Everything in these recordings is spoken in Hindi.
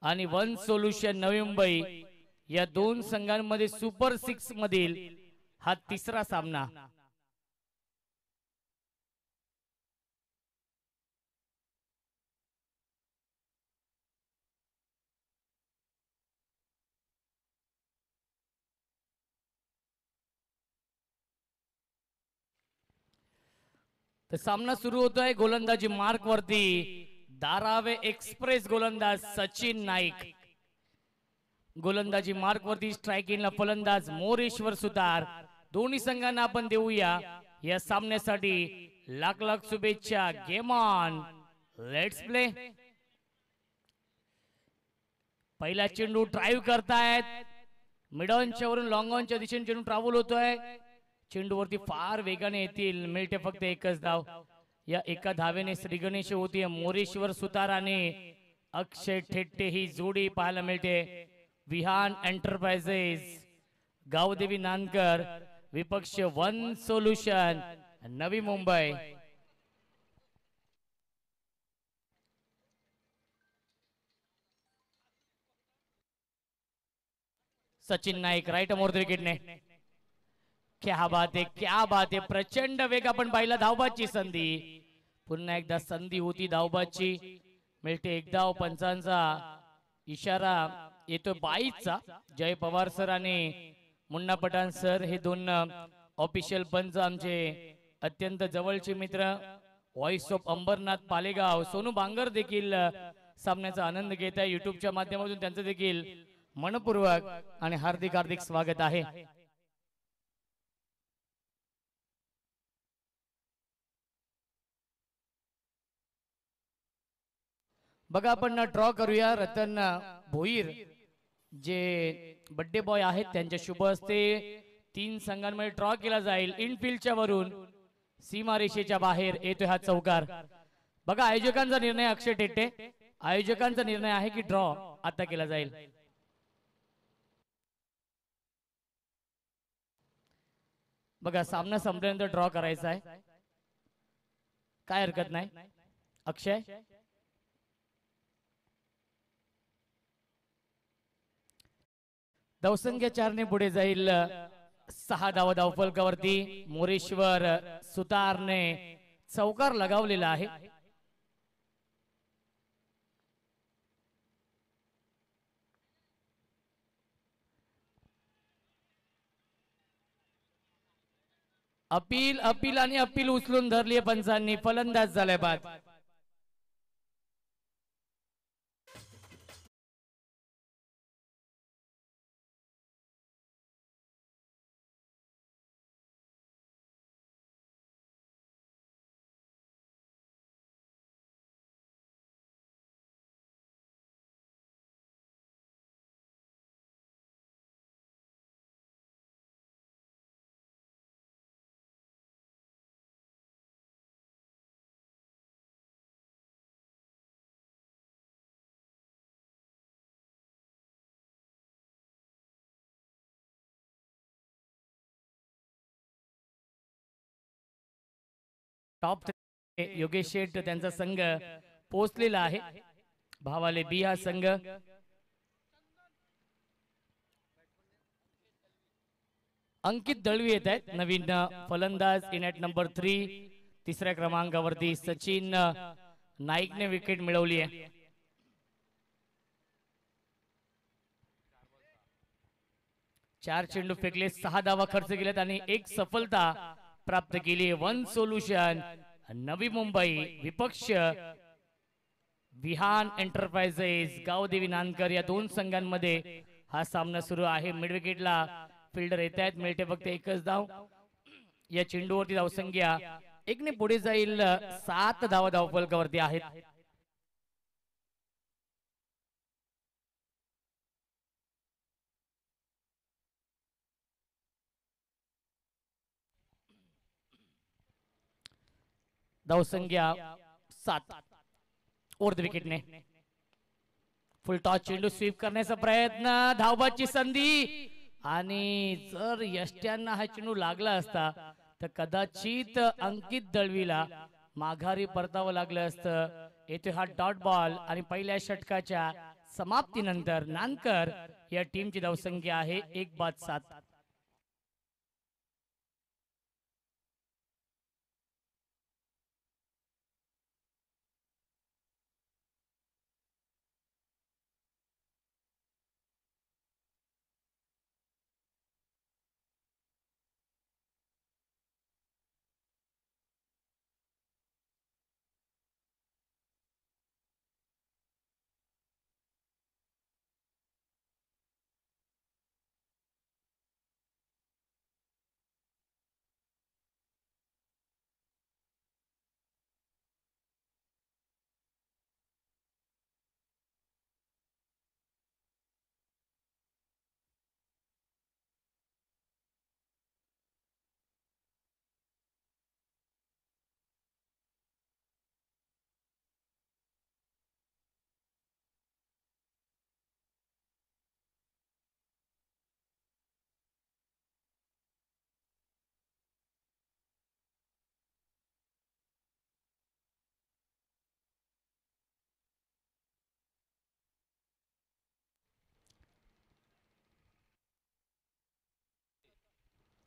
आणि वन सोल्युशन नवी मुंबई या दोन संघांमध्ये सुपर 6 मधील हा तिसरा सामना। तर सामना सुरू होतोय गोलंदाजी मार्क वरती धारावे एक्सप्रेस गोलंदाज सचिन नाईक, गोलंदाजी मार्क वरती स्ट्रायकिंगला फलंदाज मोरेश्वर सुतार। दोन्ही संघांना आपण देऊया या सामन्यासाठी लाख लाख शुभेच्छा। Game on, let's play. पहिला चेंडू ड्राइव्ह करतायत, मिड ऑनच्या वरून लॉंग ऑनच्या दिशेने चेंडू ट्रॅव्हल होतोय, चेंडूवरती फार वेगाने येतील, मिळते फक्त एकच धाव। या एका धावेने श्री गणेश होती मोरेश्वर सुतार आणि अक्षय ठेट्टे ही जोडी पाहायला मिळते। विहान एंटरप्राइजेस गावदेवी नानकर विपक्ष one solution Navi Mumbai. Sachin Naik right more विकेटने, क्या बात है, क्या बात है, प्रचंड वेग आपण पाहिला। धावबाची संधी, पुन्हा एकदा संधी होती धावबाची, मिळते एक धाव। पंचांचा इशारा येतो 22चा। जय पवार सर आणि मुन्ना पठाण सर हे दोन ऑफिशियल पंच आमचे अत्यंत जवळचे मित्र। व्हॉइस ऑफ अंबरनाथ पालेगाव सोनू बांगर देखील सामन्याचा आनंद घेत आहे युट्यूबच्या माध्यमातून, त्यांचं देखील मनपूर्वक आणि हार्दिक हार्दिक स्वागत आहे। बघा आपण ड्रॉ करूया। रतन भोईर जे बर्थडे बॉय आहेत त्यांच्या शुभ हस्ते 3 संघांमध्ये ड्रॉ केला जाईल। इनफिल्डच्या वरून सीमारेषेच्या बाहेर येतोय हा चौकार। बघा आयोजकांचा निर्णय, अक्षय टेट्टे आयोजकांचा निर्णय आहे की ड्रॉ आता केला जाईल। बघा सामना संपल्यानंतर ड्रॉ करायचा आहे, काय हरकत नाही। अक्षय धावसंख्या 4 ने पुढे जाईल। 6 धावा धावफलकावरती मोरेश्वर सुतारने चौकार लगावलेला आहे। अपील अपील आणि अपील उचलून धरली पंचांनी, फलंदाज झाले बाद। टॉप योगेश शेठ त्यांचा संघ पोहोचलेला आहे। भावाले बी हा संघ अंकित दळवी येत आहेत नवीन फलंदाज इन ॲट नंबर 3। तिसऱ्या क्रमांकावरती सचिन नाईकने विकेट मिळवली आहे। चार चेंडू फेकले, 6 धावा खर्च केल्यात आणि 1 सफलता प्राप्त केली। वन सोल्युशन नवी मुंबई विपक्ष विहान एंटरप्राइजेस गावदेवी नानकर या दोन संघांमध्ये हा सामना सुरू आहे। मिड विकेटला फिल्डर येत आहेत, मिळते फक्त एकच धाव। या चेंडूवरती धावसंख्या 1 ने पुढे जाईल। 7 धावा धावफलकावरती आहेत। धावसंख्या 7 ओव्हर द विकेटने फुल टॉस चेंडू स्वीप करण्याचा प्रयत्न, धावबाची संधी आणि जर यष्ट्यांना हा चेंडू लागला असता तर कदाचित अंकित दळवीला माघारी परतावं लागलं असतं। येथे हा डॉट बॉल आणि पहिल्या षटकाच्या समाप्तीनंतर नानकर या टीमची धावसंख्या आहे 1-7.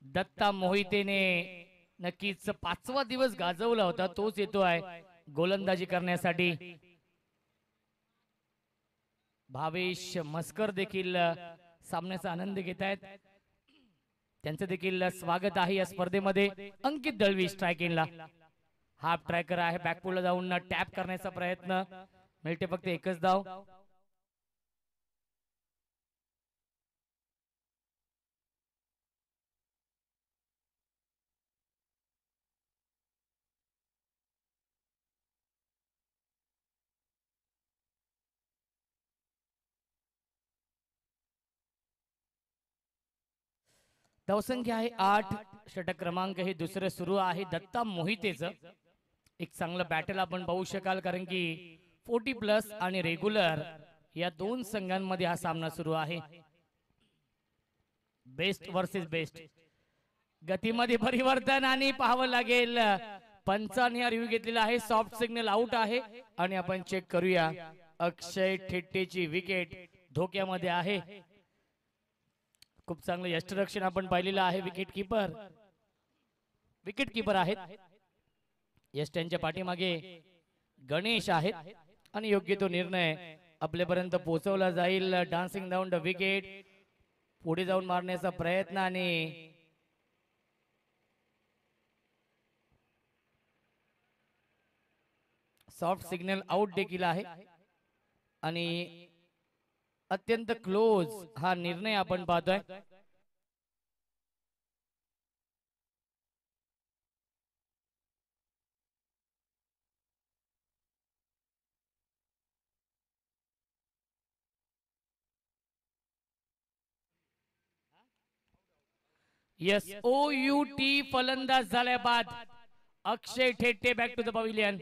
दत्ता मोहितेने नक्कीच 5वा दिवस गाजवला होता, तोच येतोय गोलंदाजी करण्यासाठी. भावेश मस्कर देखील सामन्याचा आनंद घेत आहेत, त्यांचं देखील स्वागत आहे या स्पर्धेमध्ये. अंकित दळवी स्ट्रायकिंगला, हाफ ट्रॅकर आहे, बॅकफुटला जाऊन टॅप करण्याचा प्रयत्न, मिळते फक्त एकच धाव. धावसंख्या आहे 8, षटक क्रमांक हे दुसरं सुरू आहे दत्ता मोहितेचं. एक चांगलं बॅटल आपण पाहू शकाल, कारण की 40+ आणि रेग्युलर या दोन संघांमध्ये हा सामना सुरू आहे. बेस्ट वर्सेस बेस्ट, गतीमध्ये परिवर्तन आणि पाहावं लागेल. पंचाने हा रिव्ह्यू घेतलेला आहे, सॉफ्ट सिग्नल आउट आहे. आणि आपण चेक करूया, अक्षय ठेट्टेची विकेट धोक्यामध्ये आहे. खूप चांगलं यष्टरक्षण आपण पाहिलेलं आहे. विकेट कीपर आहेत यष्ट्यांच्या पाठीमागे गणेश आहेत, आणि योग्य तो निर्णय आपल्यापर्यंत पोहोचवला जाईल. डान्सिंग डाऊन द विकेट, पुढे जाऊन मारण्याचा प्रयत्न, आणि सॉफ्ट सिग्नल आउट देखील आहे. आणि अत्यंत क्लोज हा निर्णय आपण पाहतोय. SOUT फलंदाज झाल्या बाद Akshay Thette back to the pavilion.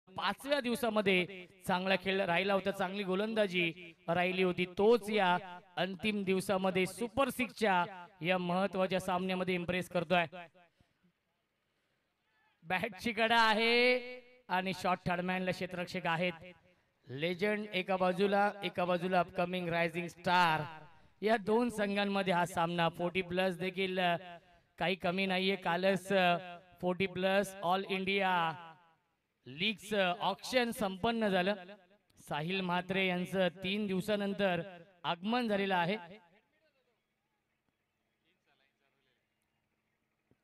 पाचव्या दिवसामध्ये चांगला खेळ राहिला होता, चांगली गोलंदाजी राहिली होती. तोच या अंतिम दिवसामध्ये सुपर 6च्या या महत्वाच्या सामन्यामध्ये इम्प्रेस करतोय. बॅटची कडा आहे आणि शॉट थर्डमॅनला क्षेत्ररक्षक आहेत. लेजंड एका बाजूला अपकमिंग रायझिंग स्टार, या दोन संघांमध्ये हा सामना. 40+ देखील काही कमी नाहीये. कालच 40+ ऑल इंडिया लीगचं ऑक्शन संपन्न झालं. साहिल म्हात्रे यांचं 3 दिवसानंतर आगमन झालेलं आहे.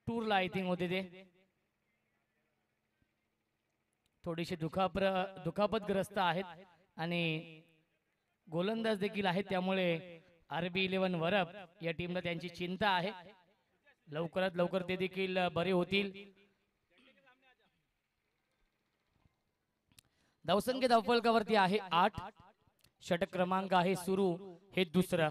टूरला आय थिंक होते ते, थोडीशी दुखापतग्रस्त आहेत आणि गोलंदाज देखील आहेत, त्यामुळे RB11 वरप या टीमला त्यांची चिंता आहे. लवकरात लवकर ते देखील बरे होतील. धावसंख्या धावफलकावरती आहे 8. षटक क्रमांक आहे सुरू, हे दुसरं.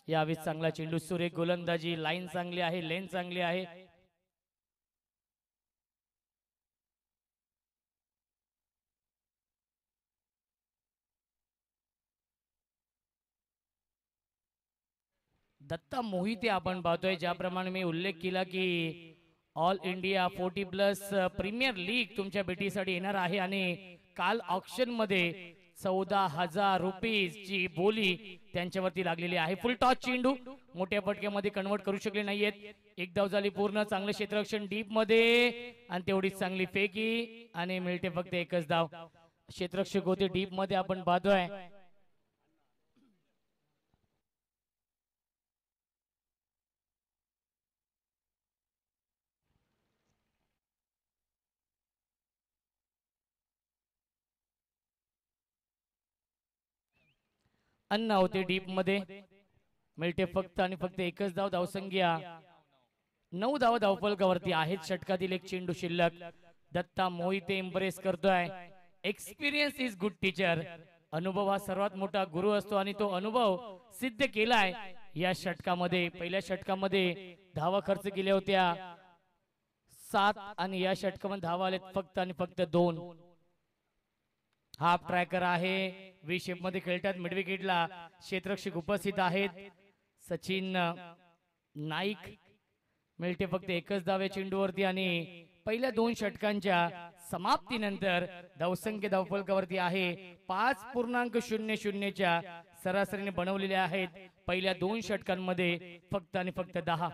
यावेळी चांगला चेंडू, सुरेख गोलंदाजी, लाईन चांगली आहे, लेन चांगली आहे. दत्ता मोहिते आपण पाहतोय, ज्याप्रमाणे मी उल्लेख केला की ऑल इंडिया 40+ प्रीमियर लीग तुमच्या भेटीसाठी येणार आहे आणि काल ऑक्शन मध्ये 14,000 रुपीजची बोली त्यांच्यावरती लागलेली आहे. फुल टॉस चेंडू मोठ्या फटक्यामध्ये कन्वर्ट करू शकले नाहीयेत. एक धाव झाली पूर्ण. चांगलं क्षेत्ररक्षण डीप मध्ये आणि तेवढीच चांगली फेकी आणि मिळते फक्त एकच धाव. क्षेत्ररक्षक होते डीप मध्ये आपण पाहतोय. अन्न होते डीप मध्ये, मिळते फक्त आणि फक्त एकच धाव. धावसंख्या 9 धाव धावफलकावरती आहेत. षटकातील एक चेंडू शिल्लक. दत्ता मोहिते इम्प्रेस करतोय. Experience is good teacher. अनुभव हा सर्वात मोठा गुरु असतो आणि तो अनुभव सिद्ध केलाय या षटकामध्ये. पहिल्या षटकामध्ये धावा खर्च केल्या होत्या 7 आणि या षटकामध्ये धावा आलेत फक्त आणि फक्त 2. हाफ ट्रॅकर आहे, वी शेप मध्ये खेळतात. मिड विकेटला क्षेत्ररक्षक उपस्थित आहेत. सचिन नाईक. मिळते फक्त एकच धाव या चेंडूवरती आणि पहिल्या 2 षटकांच्या समाप्तीनंतर धावसंख्या धावफलकावरती आहे 5.00 च्या सरासरीने बनवलेले आहेत. पहिल्या 2 षटकांमध्ये फक्त आणि फक्त 10.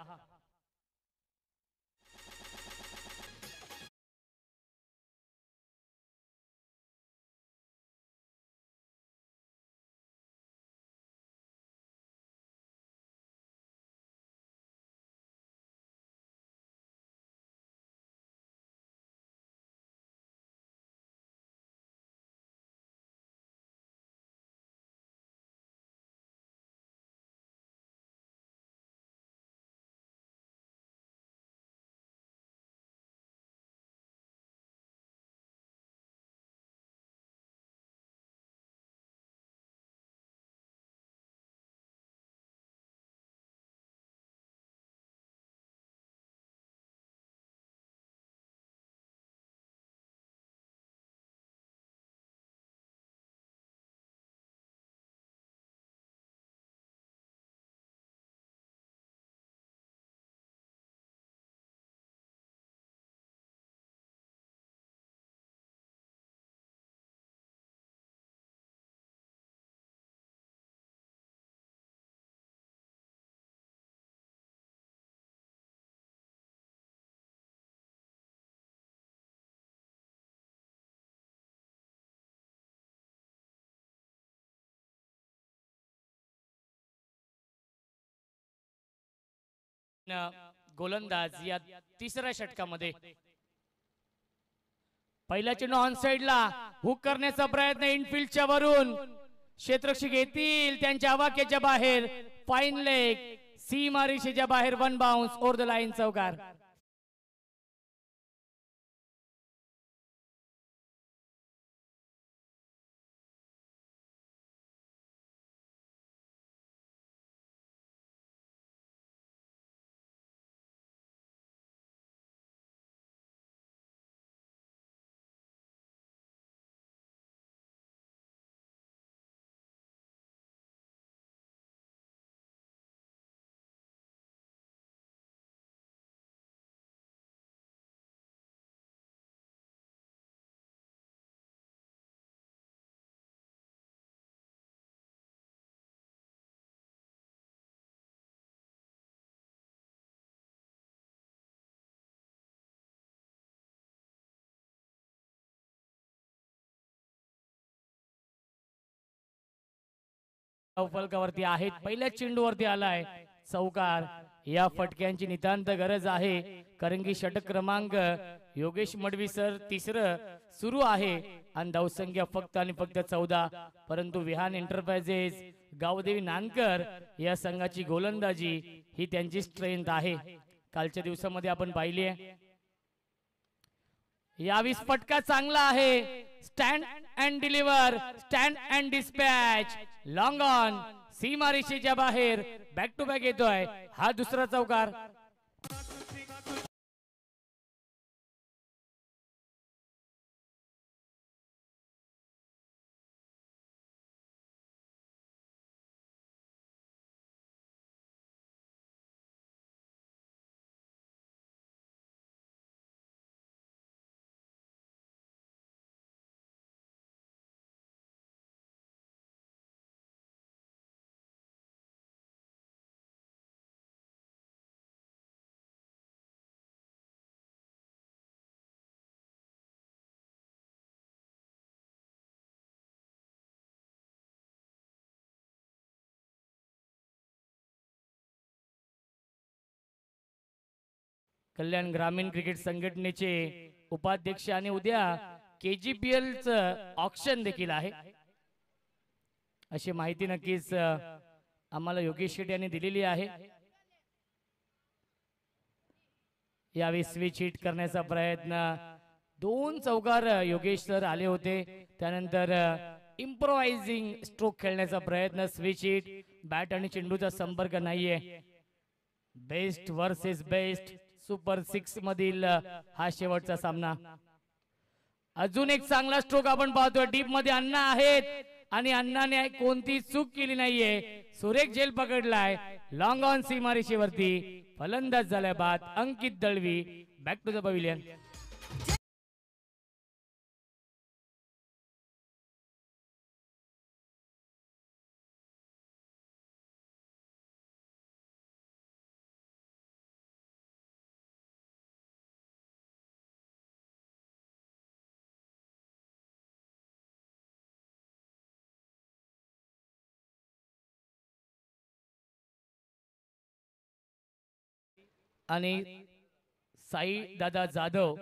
गोलंदाज या तिसऱ्या षटकामध्ये. पहिला चेंडू ऑन साइडला हुक करण्याचा प्रयत्न इनफिल्डच्या वरून. क्षेत्ररक्षक येतील त्यांच्या आवाक्याच्या बाहेर. फाईन लेग, सीमारेषेच्या बाहेर. 1 बाउन्स ओव्हर द लाईन, चौकार. फलकावरती आहेत. पहिल्या चेंडूवरती आलाय चौकार. या फटक्यांची नितांत गरज आहे कारण की षटक क्रमांक योगेश मडवी सर तिसरं सुरू आहे आणि धावसंख्या फक्त आणि फक्त 14. परंतु विहान एंटरप्राइजेस गावदेवी नानकर या संघाची गोलंदाजी ही त्यांची स्ट्रेंथ आहे. कालच्या दिवसामध्ये आपण पाहिली आहे. यावीस फटका चांगला आहे. Stand and deliver, stand and dispatch, long on, सीमारेषेच्या बाहेर बॅक टू बॅक येतोय. हा दुसरा चौकार. कल्याण ग्रामीण क्रिकेट संघटनेचे उपाध्यक्ष आणि उद्या KGPL च ऑक्शन देखील आहे अशी माहिती नक्कीच आम्हाला योगेश शेट्टी यांनी दिलेली आहे. यावेळी स्विच हिट करण्याचा प्रयत्न, 2 चौकार योगेश सर आले होते. त्यानंतर इम्प्रोवायझिंग स्ट्रोक खेळण्याचा प्रयत्न, स्विच हिट, बॅट आणि चेंडूचा संपर्क नाहीये. बेस्ट वर्सेस बेस्ट सुपर 6 मधील हा शेवटचा सामना. अजून एक चांगला स्ट्रोक आपण पाहतोय. डीप मध्ये अण्णा आहेत आणि अण्णाने कोणती चूक केली नाहीये. सुरेख झेल पकडलाय. लॉंग ऑन सीमारेषेवरती फलंदाज झाल्या बाद Ankit Dalvi. Back to the pavilion. आणि साई दादा जाधव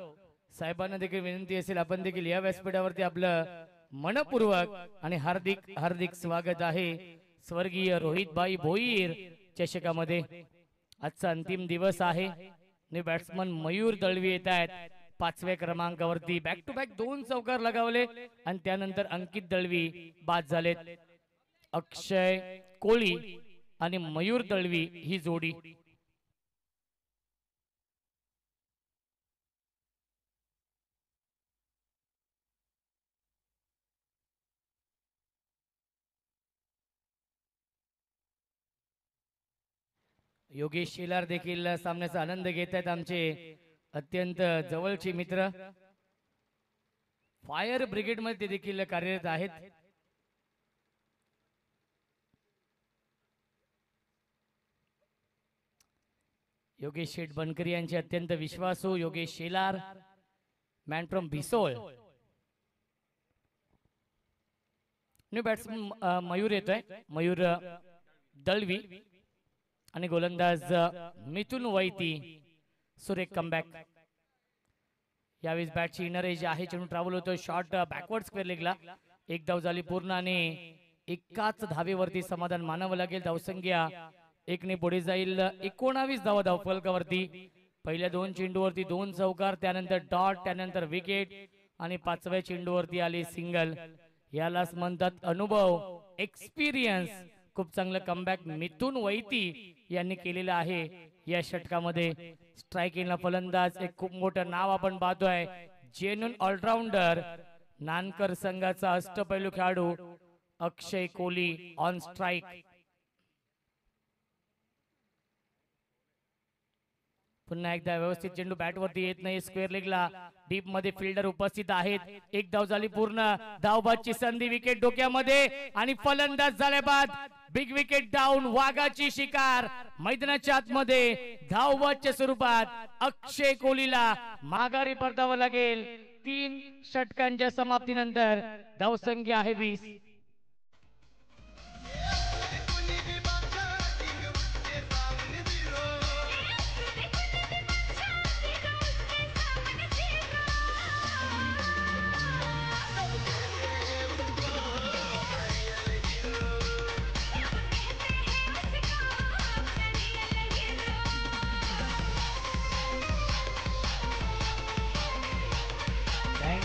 साहेबांना देखील विनंती असेल आपण देखील या व्यासपीठावरती आपलं मनपूर्वक आणि हार्दिक हार्दिक स्वागत आहे. स्वर्गीय रोहितभाई भोईर चषकामध्ये आजचा अंतिम दिवस आहे. बॅट्समन मयूर दळवी येत आहेत 5व्या क्रमांकावरती. बॅक टू बॅक 2 चौकार लगावले आणि त्यानंतर अंकित दळवी बाद झालेत. अक्षय कोळी आणि मयूर दळवी ही जोडी. योगेश शेलार देखील सामन्याचा आनंद घेत आहेत. आमचे अत्यंत जवळचे मित्र फायर ब्रिगेड मध्ये देखील कार्यरत आहेत. योगेश शेठ बनकरी यांचे अत्यंत विश्वासू Yogesh Shelar, man from Bhisol. New batsman Mayur येतोय, मयूर दळवी आणि गोलंदाज मिथुन वैती. सुरेख कमबॅक. यावेळी बॅटची इनर एज आहे. चेंडू ट्रॅव्हल होतो. Shot backward square लेगला. 1 धाव झाली पूर्ण आणि एकाच धावेवरती समाधान मानावं लागेल. धावसंख्या 1 ने पुढे जाईल. 19 धावा धावफलकावरती. पहिल्या 2 चेंडूवरती 2 चौकार, त्यानंतर डॉट, त्यानंतर विकेट आणि 5व्या चेंडूवरती आले सिंगल. यालाच म्हणतात अनुभव, एक्सपिरियन्स. खूप चांगलं कमबॅक मिथुन वैती यांनी केलेलं आहे या षटकामध्ये. स्ट्रायकिंगला फलंदाज एक खूप मोठं नाव आपण पाहतोय. जेन्युइन ऑलराऊंडर नानकर संघाचा अष्टपैलू खेळाडू अक्षय कोहली ऑन स्ट्राइक. पुन्हा एकदा व्यवस्थित चेंडू बॅट वरती येत नाही. स्क्वेअर लेगला डीप मध्ये फिल्डर उपस्थित आहेत. 1 धाव झाली पूर्ण. धावबादची संधी, विकेट डोक्यामध्ये आणि फलंदाज झाल्या बाद. Big wicket down. वाघाची शिकार मैदानाच्या आतमध्ये धावबादच्या स्वरूपात अक्षय कोहलीला माघारी परतावं लागेल. 3 षटकांच्या समाप्तीनंतर धावसंख्या आहे 20.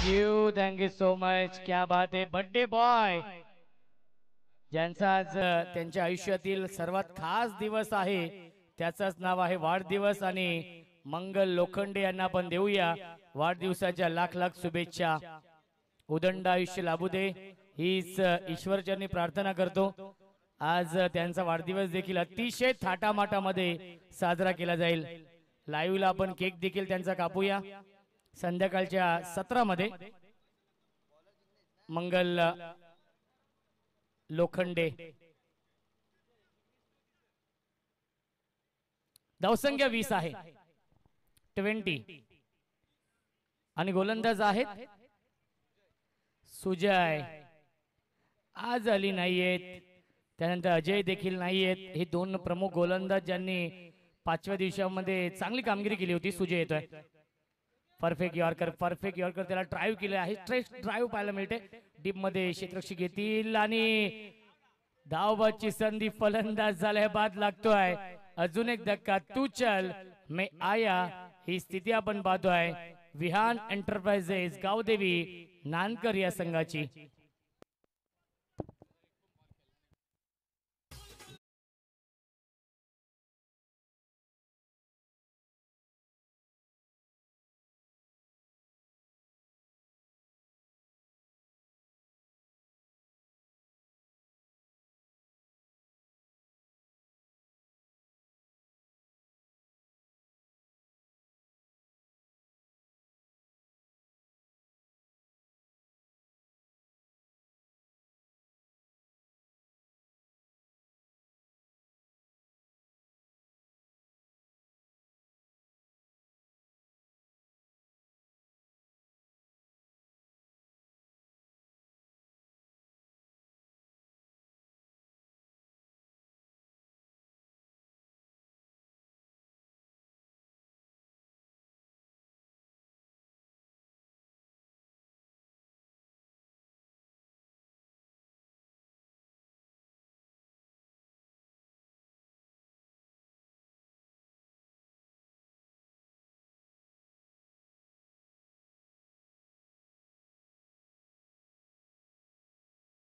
Thank you so much. क्या बात आहे बर्थडे बॉय, ज्यांचा आज त्यांच्या आयुष्यातील सर्वात खास दिवस आहे, त्याचंच नाव आहे वाढदिवस. आणि मंगल लोखंडे यांना आपण देऊया वाढदिवसाच्या लाख लाख शुभेच्छा. उदंड आयुष्य लाभू दे हीच ईश्वरचरणी प्रार्थना करतो. आज त्यांचा वाढदिवस देखील अतिशय थाटामाटामध्ये साजरा केला जाईल. लाईव्हला आपण केक देखील त्यांचा कापूया संध्याकाळच्या सत्रामध्ये. मंगल लोखंडे धावसंख्या 20 आहे, 20 आणि गोलंदाज आहेत सुजय. आज अली नाहीयेत, त्यानंतर अजय देखील नाहीयेत. हे दोन प्रमुख गोलंदाज ज्यांनी 5व्या दिवसामध्ये चांगली कामगिरी केली होती. सुजय येतोय, परफेक्ट यॉर्कर, परफेक्ट यॉर्कर, त्याला ड्राईव्ह केले आहे. स्ट्रेट ड्राईव्ह पाहायला मिळते. डीप मध्ये क्षेत्ररक्षक येतील आणि धावबाची संधी फलंदाज झाल्या बाद लागतोय. अजून एक धक्का, तू चल मैं आया ही स्थिती आपण पाहतोय. विहान एंटरप्राइजेस गावदेवी नानकर या संघाची.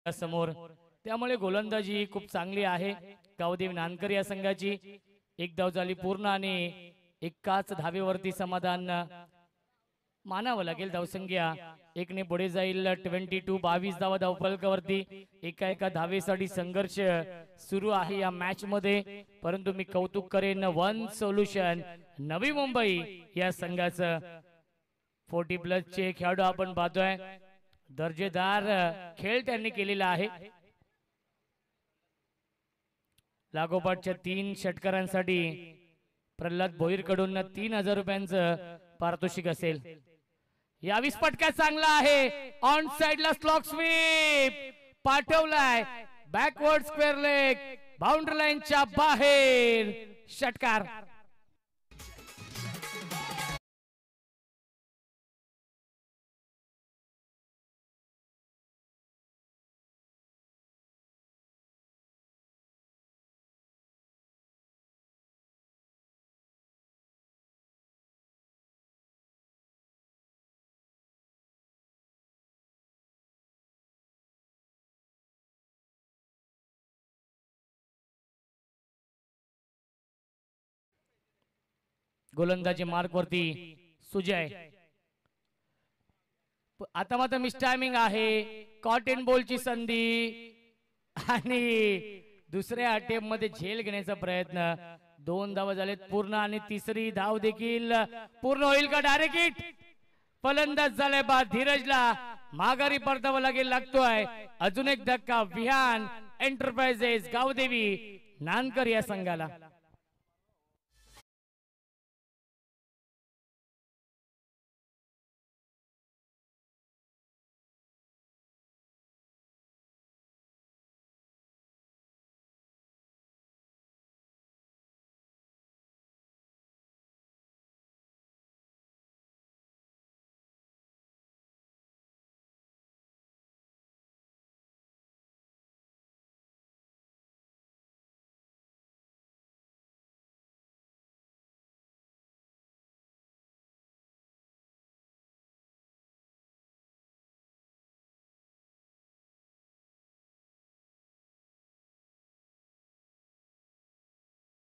समोर, त्यामुळे गोलंदाजी खूप चांगली आहे गावदेवी नानकर या संघाची. एक धाव झाली पूर्ण आणि एकाच धावेवरती समाधान मानावं लागेल. धावसंख्या एकने पुढे जाईल. 22, 22 धावा धावफलकावरती. एका धावेसाठी संघर्ष सुरू आहे या मॅच मध्ये, परंतु मी कौतुक करेन वन सोल्युशन नवी मुंबई या संघाचं. 40+ चे खेळाडू आपण पाहतोय. दर्जेदार खेळ त्यांनी केलेला आहे. लागोपाठच्या 3 षटकारांसाठी प्रल्हाद भोईर कडून 3000 रुपयांचं पारितोषिक असेल. या 20 फटका चांगला आहे. ऑन साइडला स्लॉक स्वीप पाठवलाय. बॅकवर्ड स्क्वेअर लेग बाउंड्री लाईनच्या बाहेर षटकार. गोलंदाजी मार्क वरती सुजय. आता मात्र मिस टायमिंग आहे. कॉटन बॉलची संधी आणि दुसऱ्या अटेम्प्ट मध्ये झेल घेण्याचा प्रयत्न. 2 धावा झालेत पूर्ण आणि तिसरी धाव देखील पूर्ण होईल का? Direct hit. फलंदाज झालाय बाद. धीरजला माघारी परतावा लागतोय. अजून एक धक्का विहान एंटरप्राइजेस गावदेवी नानकर या संघाला.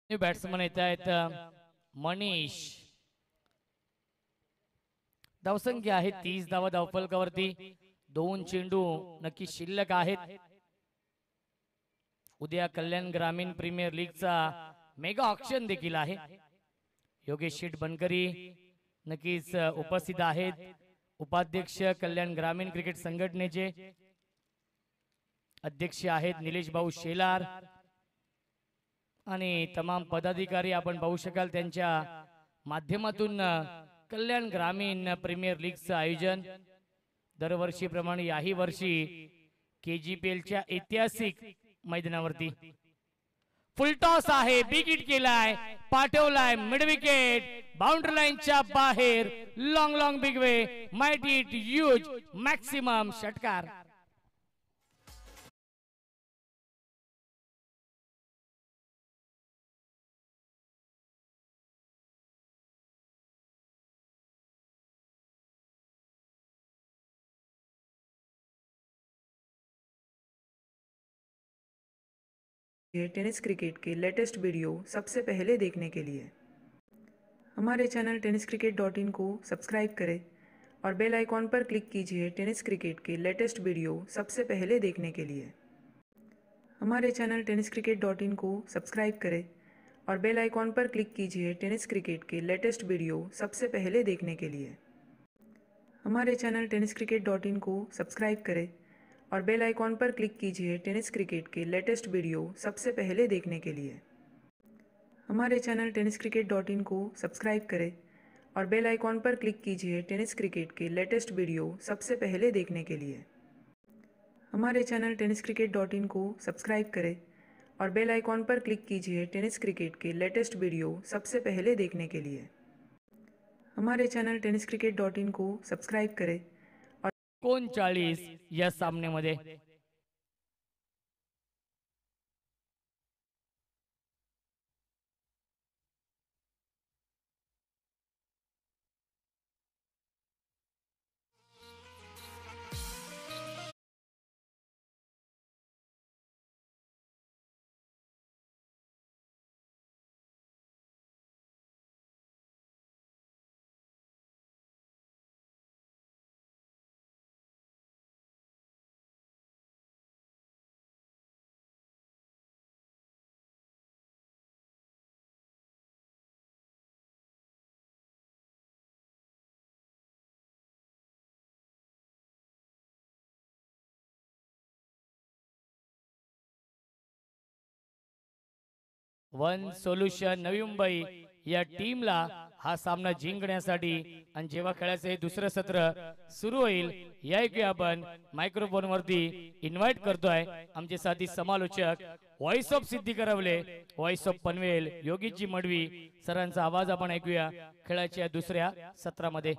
बॅट्समन येत आहेत मनीष. धावसंख्या आहे 30 धावा धावफलकावरती. 2 चेंडू नक्की शिल्लक आहेत. उद्या कल्याण ग्रामीण प्रीमियर लीगचा मेगा ऑक्शन देखील आहे. योगेश शेठ बनकरी नक्कीच उपस्थित आहेत. उपाध्यक्ष कल्याण ग्रामीण क्रिकेट संघटनेचे अध्यक्ष आहेत निलेश भाऊ शेलार आणि तमाम पदाधिकारी आपण पाहू शकाल त्यांच्या माध्यमातून कल्याण ग्रामीण प्रीमियर लीगचं आयोजन दरवर्षीप्रमाणे याही वर्षी KGPLच्या ऐतिहासिक मैदानावरती. फुलटॉस आहे, बिग हिट केलाय, पाठवलाय मिड विकेट, बाउंड्री लाईनच्या बाहेर. Long long big way, might hit, huge, maximum षटकार. ये टेनिस क्रिकेट के लेटेस्ट वीडियो सबसे पहले देखने के लिए हमारे चैनल tenniscricket.in को सब्सक्राइब करें और बेल आइकॉन पर क्लिक कीजिए टेनिस क्रिकेट के लेटेस्ट वीडियो सबसे पहले देखने के लिए हमारे चैनल tenniscricket.in को सब्सक्राइब करें और बेल आइकॉन पर क्लिक कीजिए टेनिस क्रिकेट के लेटेस्ट वीडियो सबसे पहले देखने के लिए हमारे चैनल tenniscricket.in को सब्सक्राइब करें और बेल आइकॉन पर क्लिक कीजिए टेनिस क्रिकेट के लेटेस्ट वीडियो सबसे पहले देखने के लिए हमारे चैनल tenniscricket.in को सब्सक्राइब करें और बेल आइकॉन पर क्लिक कीजिए टेनिस क्रिकेट के लेटेस्ट वीडियो सबसे पहले देखने के लिए हमारे चैनल tenniscricket.in को सब्सक्राइब करें और बेल आइकॉन पर क्लिक कीजिए टेनिस क्रिकेट के लेटेस्ट वीडियो सबसे पहले देखने के लिए हमारे चॅनल tenniscricket.in को सब्सक्राइब करें. 39 या सामन्यामध्ये वन सोल्युशन नवी मुंबई या टीमला हा सामना जिंकण्यासाठी आणि जेव्हा खेळाचे हे दुसरं सत्र सुरू होईल या ऐकूया आपण मायक्रोफोन वरती इन्व्हाइट करतोय आमचे साथी समालोचक व्हॉइस ऑफ सिद्धी करवले, व्हॉइस ऑफ पनवेल, योगीजी मडवी सरांचा आवाज आपण ऐकूया खेळाच्या दुसऱ्या सत्रामध्ये.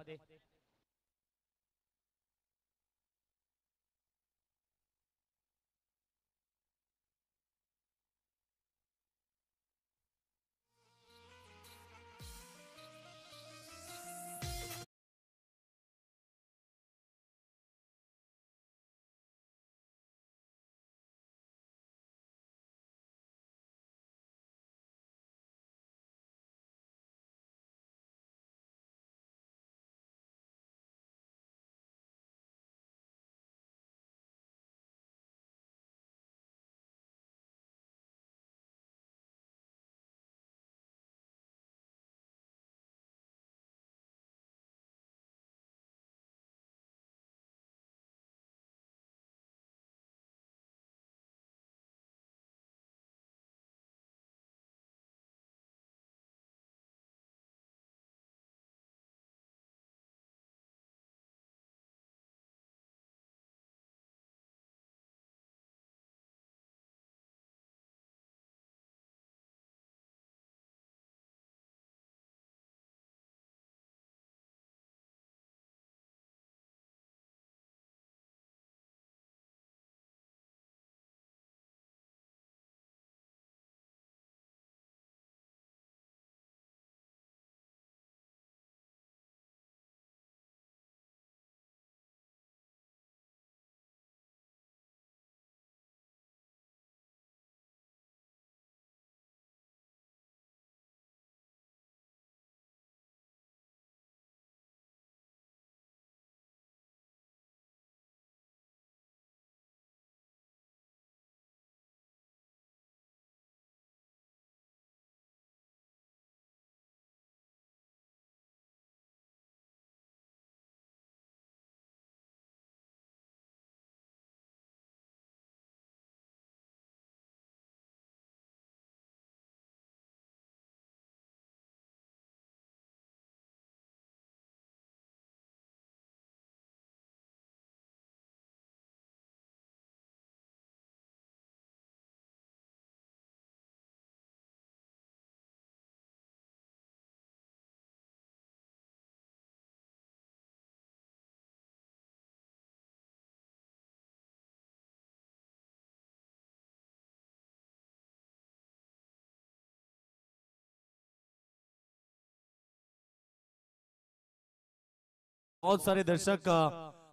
बहुत सारे दर्शक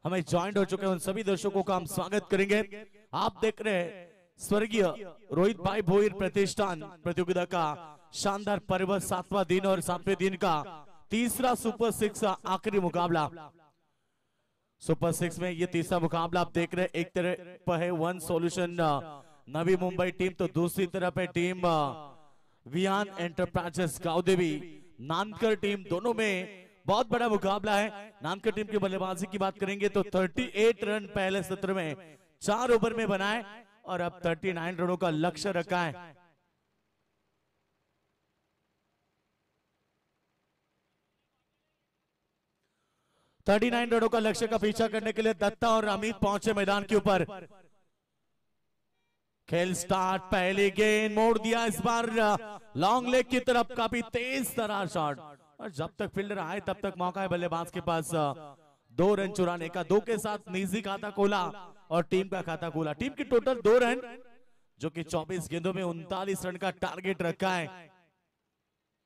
हमें ज्वाइन हो चुके हैं, उन सभी दर्शकों का हम स्वागत करेंगे। आप देख रहे हैं स्वर्गीय रोहित भाई भोईर प्रतिष्ठान प्रतियोगिता का शानदार पर्व, 7वां दिन और 7वें दिन का तीसरा सुपर 6 आखिरी मुकाबला। सुपर 6 में ये तीसरा मुकाबला आप देख रहे हैं, एक तरफ पर है one solution Navi Mumbai team, तो दूसरी तरफ है team Viaan enterprises गांवदेवी Nankar team. दोनों में बहुत बड़ा मुकाबला है। नानकर टीम की बल्लेबाजी की बात करेंगे तो 38 रन पहले सत्र में 4 ओवर में बनाए और अब 39 रनों का लक्ष्य रखा है। थर्टी 39 रनों का लक्ष्य का पीछा करने के लिए दत्ता और अमित पहुंचे मैदान के ऊपर। खेल स्टार्ट, पहली गेंद मोड़ दिया इस बार लॉन्ग लेग की तरफ, काफी तेज तरार शॉट और जब तक फील्डर आए तब तक मौका है बल्लेबाज के पास 2 रन चुराने का। 2 के साथ निजी खाता खोला और टीम का खाता खोला। टीम की टोटल 2 रन जो कि 24 गेंदों में 39 रन का टारगेट रखा है।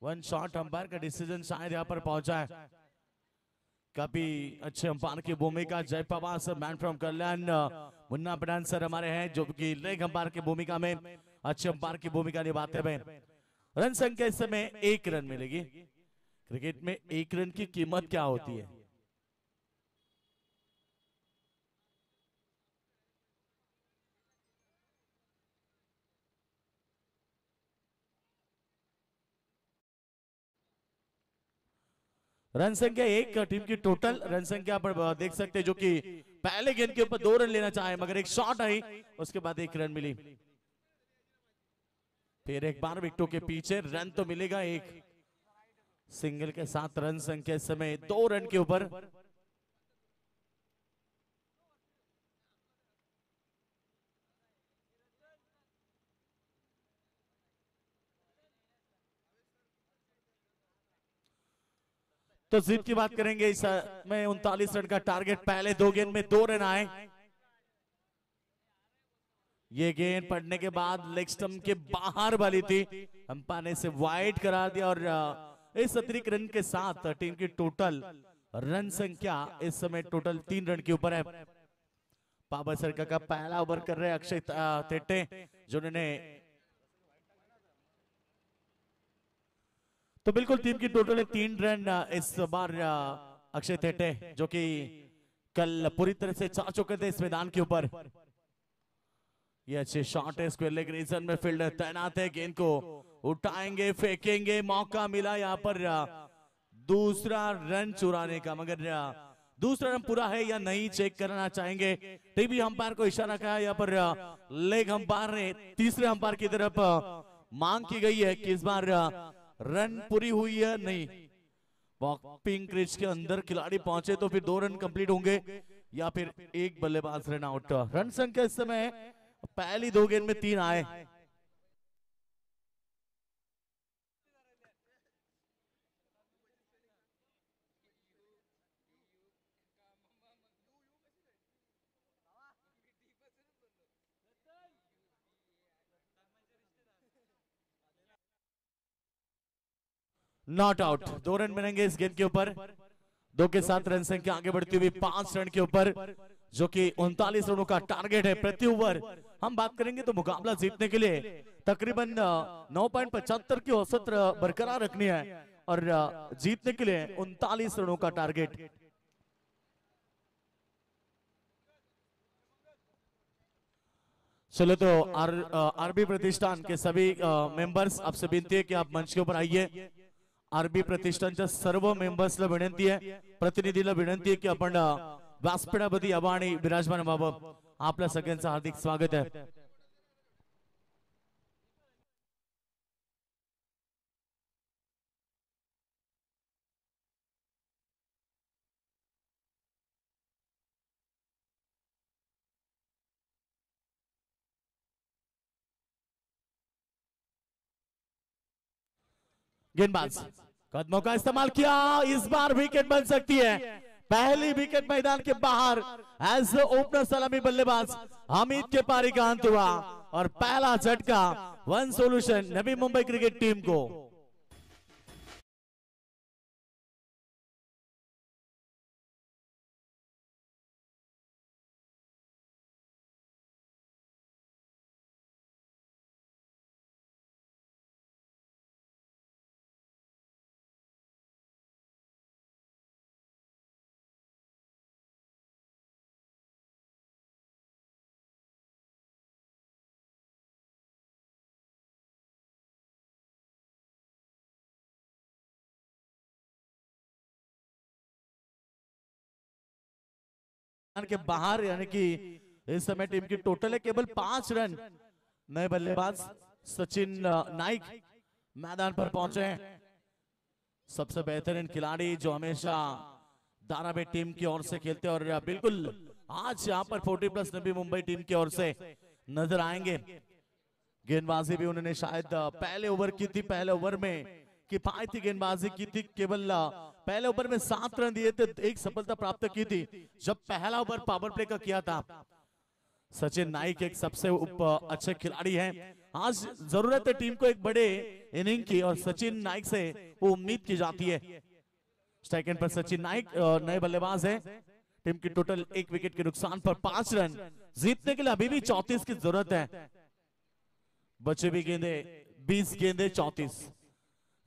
वन शॉट अंपायर का डिसीजन शायद यहां पर पहुंचा है। काफी अच्छे अंपायर की भूमिका Jay Pawar sir, man from Kalyan Munna Pathan sir हमारे हैं जो कि लेग अंपायर की भूमिका में अच्छे अंपायर की भूमिका निभाते हुए। रन संख्या इस समय 1 रन मिलेगी। क्रिकेट में 1 रन की कीमत क्या होती है? रन संख्या 1 टीम की टोटल रन संख्या पर देख सकते हैं, जो कि पहले गेंद के ऊपर 2 रन लेना चाहे मगर एक शॉट आई, उसके बाद 1 रन मिली। फिर एक बार विकेटों के पीछे रन तो मिलेगा, एक सिंगल के साथ रन संख्या इस समय 2 रन के ऊपर। तो जीत की बात करेंगे इस में 39 रन का टारगेट, पहले 2 गेंद में 2 रन आए। ये गेंद पड़ने के बाद लेग स्टंप के बाहर वाली थी, अंपायर ने इसे वाइड करार दिया और इस अतिरिक्त रन के साथ टीम की टोटल रन संख्या इस समय टोटल 3 रन के ऊपर है। पावर सर्कल का पहला ओवर कर रहे अक्षय तेटे, जिन्होंने तो बिल्कुल टीम की टोटल 3 रन इस बार अक्षय तेटे जो कि कल पूरी तरह से जा चुके थे इस मैदान के ऊपर। ये अच्छे शॉट है, स्क्वायर लेग रीजन में फील्डर तैनात है, गेंद को उठाएंगे फेंकेंगे, मौका मिला यहाँ पर दूसरा रन चुराने का, मगर दूसरा रन पूरा है या नहीं चेक करना चाहेंगे। टीवी अंपायर को इशारा किया यहाँ पर लेग अंपायर ने, तीसरे अंपायर की तरफ मांग की गई है कि इस बार रन पूरी हुई है नहीं। वॉकिंग क्रीज के अंदर खिलाड़ी पहुंचे तो फिर 2 रन कंप्लीट होंगे या फिर एक बल्लेबाज रन आउट। रन संख्या इस समय पहली 2 गेंद में 3 आए। नॉट आउट, 2 रन मिलेंगे इस गेंद के ऊपर। 2 के साथ रन संख्या आगे बढ़ती हुई 5 रन के ऊपर, जो कि 39 रनों का टारगेट है प्रति ओवर। हम बात करेंगे तो मुकाबला जीतने के लिए तकरीबन 9.75 की औसत बरकरार रखनी है और जीतने के लिए 39 रनों का टारगेट। चलो तो आरबी प्रतिष्ठान के सभी मेंबर्स, आपसे विनंती है कि आप मंच के ऊपर आइए। आरबी प्रतिष्ठानच्या सर्व मेंबर्सला विनंती आहे, प्रतिनिधीला विनंती आहे की आपण व्यासपीठावरती यावं आणि विराजमान व्हावं। आपल्या सगळ्यांचं हार्दिक स्वागत आहे। गेंदबाज कदमों का इस्तेमाल किया, इस बार विकेट बन सकती है। पहली विकेट मैदान के बाहर एज ओपनर सलामी बल्लेबाज हामिद के पारी का अंत हुआ और पहला झटका one solution Navi Mumbai cricket team को। मैदान के बाहर, यानी कि इस समय टीम की टोटल है केवल 5 रन। नए बल्लेबाज सचिन नाइक मैदान पर पहुंचे हैं, सबसे बेहतरीन खिलाड़ी जो हमेशा धारावी टीम की ओर से खेलते हैं और बिल्कुल आज यहाँ पर 40+ नवी मुंबई टीम की ओर से नजर आएंगे। गेंदबाजी भी उन्होंने शायद पहले ओवर की थी, पहले ओवर में किफायती गेंदबाजी की थी, केवल पहले ओवर में 7 रन दिए थे, एक सफलता प्राप्त की थी जब पहला ओवर पावर प्ले का किया था। सचिन नाइक एक सबसे अच्छे खिलाड़ी हैं, आज जरूरत है टीम को एक बड़े इनिंग की और सचिन नाइक से वो उम्मीद की जाती है। स्ट्राइक एंड पर सचिन नाइक नए बल्लेबाज है, टीम की टोटल 1 विकेट के नुकसान पर 5 रन। जीतने के लिए अभी भी 34 की जरूरत है, बचे भी गेंदे 20 गेंदे 34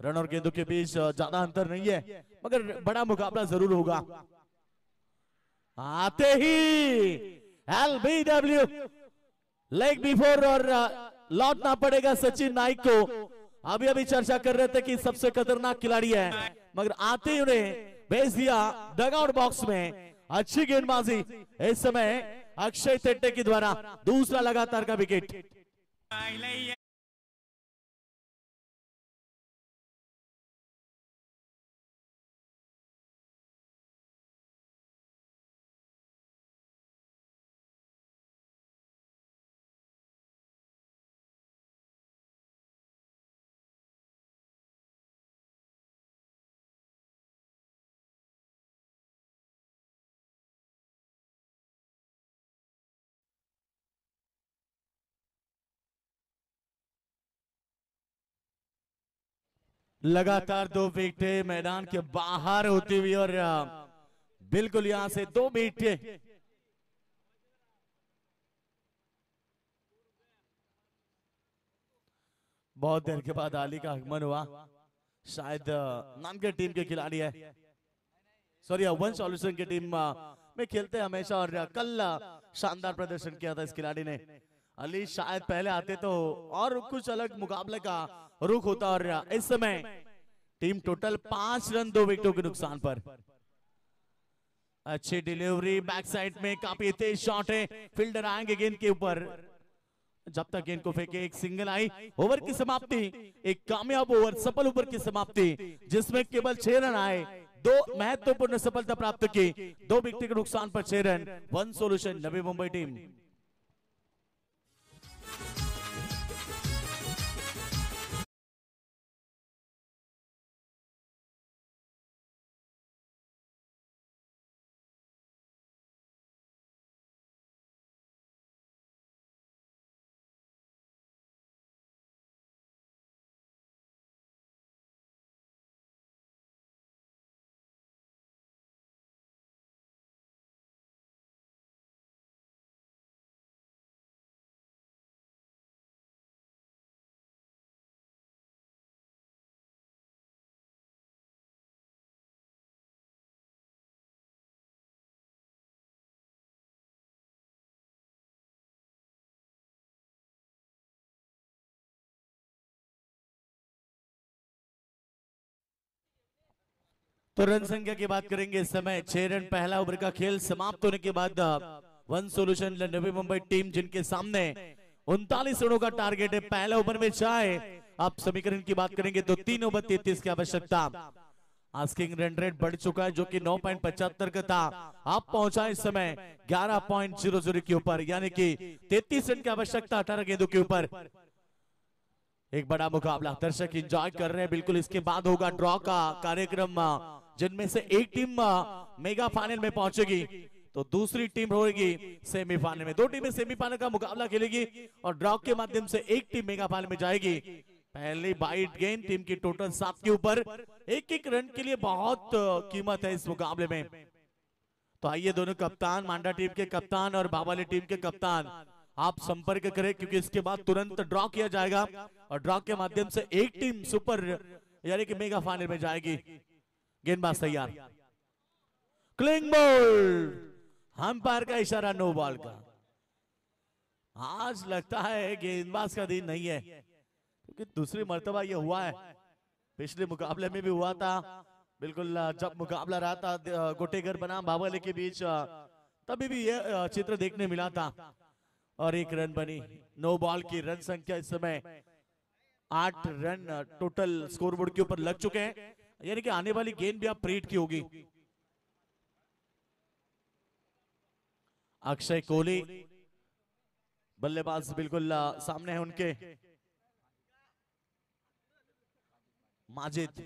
रन और गेंदों के बीच ज्यादा अंतर नहीं है, मगर बड़ा मुकाबला जरूर होगा। आते ही एलबीडब्ल्यू लेग बिफोर और लौटना पड़ेगा सचिन नाइक को। अभी अभी चर्चा कर रहे थे कि सबसे खतरनाक खिलाड़ी है, मगर आते ही उन्हें भेज दिया डगआउट बॉक्स में। अच्छी गेंदबाजी इस समय अक्षय तेट्टे के द्वारा, दूसरा लगातार का विकेट। लगातार 2 विकेटें मैदान के बाहर होती हुई और बिल्कुल यहां से 2 विकेटें। बहुत देर के बाद आली का आगमन हुआ, शायद नानगढ़ टीम के खिलाड़ी है, सॉरी वन सॉल्यूशन की टीम में खेलते हैं हमेशा और कल शानदार प्रदर्शन किया था इस खिलाड़ी ने। अली शायद पहले आते तो और कुछ अलग मुकाबले का रुख होता और इस समय टीम टोटल 5 रन 2 विकेटों के नुकसान पर। अच्छी डिलीवरी बैक साइड में, काफी तेज शॉट है, फील्डर आएंगे गेंद के ऊपर, जब तक गेंद को फेंके एक सिंगल आई। ओवर की समाप्ति, एक कामयाब ओवर, सफल ओवर की समाप्ति जिसमें केवल 6 रन आए, 2 महत्वपूर्ण सफलता प्राप्त की, 2 विकेट के नुकसान पर 6 run. One solution Navi Mumbai team. तो रन संख्या की बात करेंगे इस समय 6 रन। पहला ओवर का खेल समाप्त होने के बाद one solution Navi Mumbai team जिनके सामने 39 रनों का टारगेट है, पहले ओवर में चाहे आप समीकरण की बात करेंगे तो 3 ओवर 33 की आवश्यकता। आस्किंग रन रेट बढ़ चुका है जो कि 9.75 का था, आप पहुंचा इस समय 11.00 के ऊपर, यानी कि 33 रन की आवश्यकता 18 गेंदों के ऊपर। एक बड़ा मुकाबला दर्शक एंजॉय कर रहे हैं, बिल्कुल इसके बाद होगा ड्रॉ का कार्यक्रम, जिनमें से एक टीम मेगा फाइनल में पहुंचेगी तो दूसरी टीम होगी सेमीफाइनल में। 2 टीमें सेमीफाइनल का मुकाबला खेलेगी और ड्रॉ के माध्यम से एक टीम मेगा फाइनल में जाएगी। पहली बाइट गेंद, टीम की टोटल 7 के ऊपर, एक रन के लिए बहुत कीमत है इस मुकाबले में। तो आइए दोनों कप्तान, मांडा टीम के कप्तान और भावाली टीम के कप्तान, आप संपर्क करें क्योंकि इसके बाद तुरंत ड्रॉ किया जाएगा और ड्रॉ के माध्यम से एक टीम सुपर यानी कि मेगा फाइनल में जाएगी। गेंदबाज तैयार, क्लिंग बॉल, अंपायर का इशारा नो बॉल का। आज लगता है गेंदबाज का दिन नहीं है क्योंकि दूसरी मर्तबा ये हुआ है, पिछले मुकाबले में भी हुआ था, बिल्कुल जब मुकाबला रहा था गोटेगर बनाम भावाली के बीच, तभी भी ये चित्र देखने मिला था और एक रन बनी। नो बॉल की रन संख्या इस समय 8 रन टोटल स्कोरबोर्ड के ऊपर लग चुके हैं, यानी कि आने वाली गेंद भी अब प्रीत की होगी। अक्षय कोहली बल्लेबाज बिल्कुल सामने है उनके। माजिद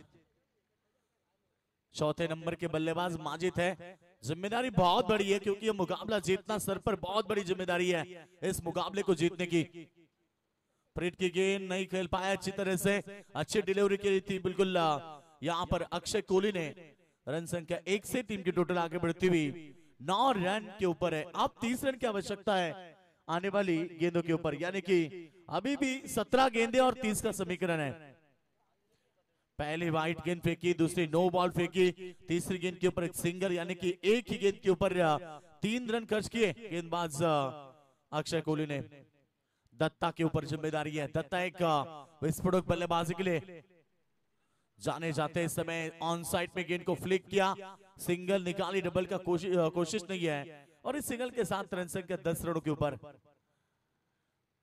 चौथे नंबर के बल्लेबाज माजिद है। जिम्मेदारी बहुत बड़ी है क्योंकि ये मुकाबला जीतना सर पर बहुत बड़ी जिम्मेदारी है इस मुकाबले को जीतने की। प्रीत की गेंद नहीं खेल पाया अच्छी तरह से, अच्छी डिलीवरी की थी बिल्कुल। यहाँ पर अक्षय कोहली ने रन संख्या 1 से टीम की टोटल आगे बढ़ती हुई 9 रन के ऊपर है। अब 30 रन की आवश्यकता है आने वाली गेंदों के ऊपर, यानी कि अभी भी 17 गेंदें और 30 का समीकरण है। पहली वाइट गेंद फेंकी, दूसरी नो बॉल फेंकी, तीसरी गेंद के ऊपर एक सिंगल, यानी कि एक ही गेंद के ऊपर 3 रन खर्च किए गेंदबाज अक्षय कोहली ने। दत्ता के ऊपर जिम्मेदारी है। दत्ता एक विस्फोटक बल्लेबाजी के लिए जाने जाते इस समय ऑन साइड में गेंद को फ्लिक किया, सिंगल निकाली, डबल का कोशिश नहीं है और इस सिंगल के साथ रन संख्या 10 रनों के ऊपर।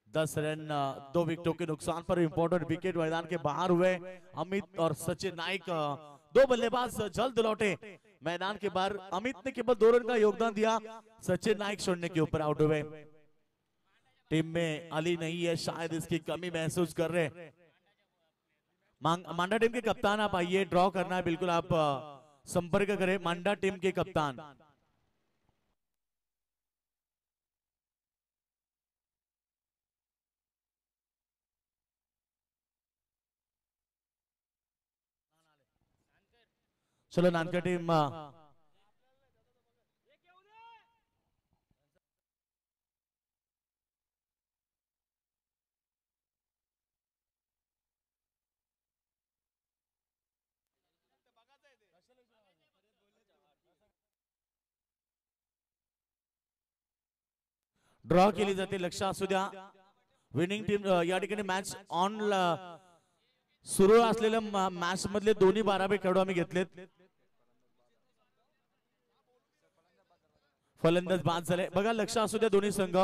10 रन 2 विकेटों के नुकसान पर इंपॉर्टेंट विकेट मैदान के बाहर हुए। अमित और सचिन नाइक दो बल्लेबाज जल्द लौटे मैदान के बाहर। अमित ने केवल 2 रन का योगदान दिया, सचिन नाइक छोड़ने के ऊपर आउट हुए। टीम में अली नहीं है, शायद इसकी कमी महसूस कर रहे। मांडा टीम के कप्तान आप आइए, ड्रॉ करना है बिल्कुल, आप संपर्क करें मांडा टीम के कप्तान। चलो नानका टीम ड्रॉ केली जाते, लक्ष असू द्या। विनिंग टीम या ठिकाणी मॅच ऑन सुरू असलेल्या मॅच मधले दोन्ही 12 खेळाडू आम्ही घेतलेत। फलंदाज बाद झाले बघा, लक्ष असू द्या दोन्ही संघ।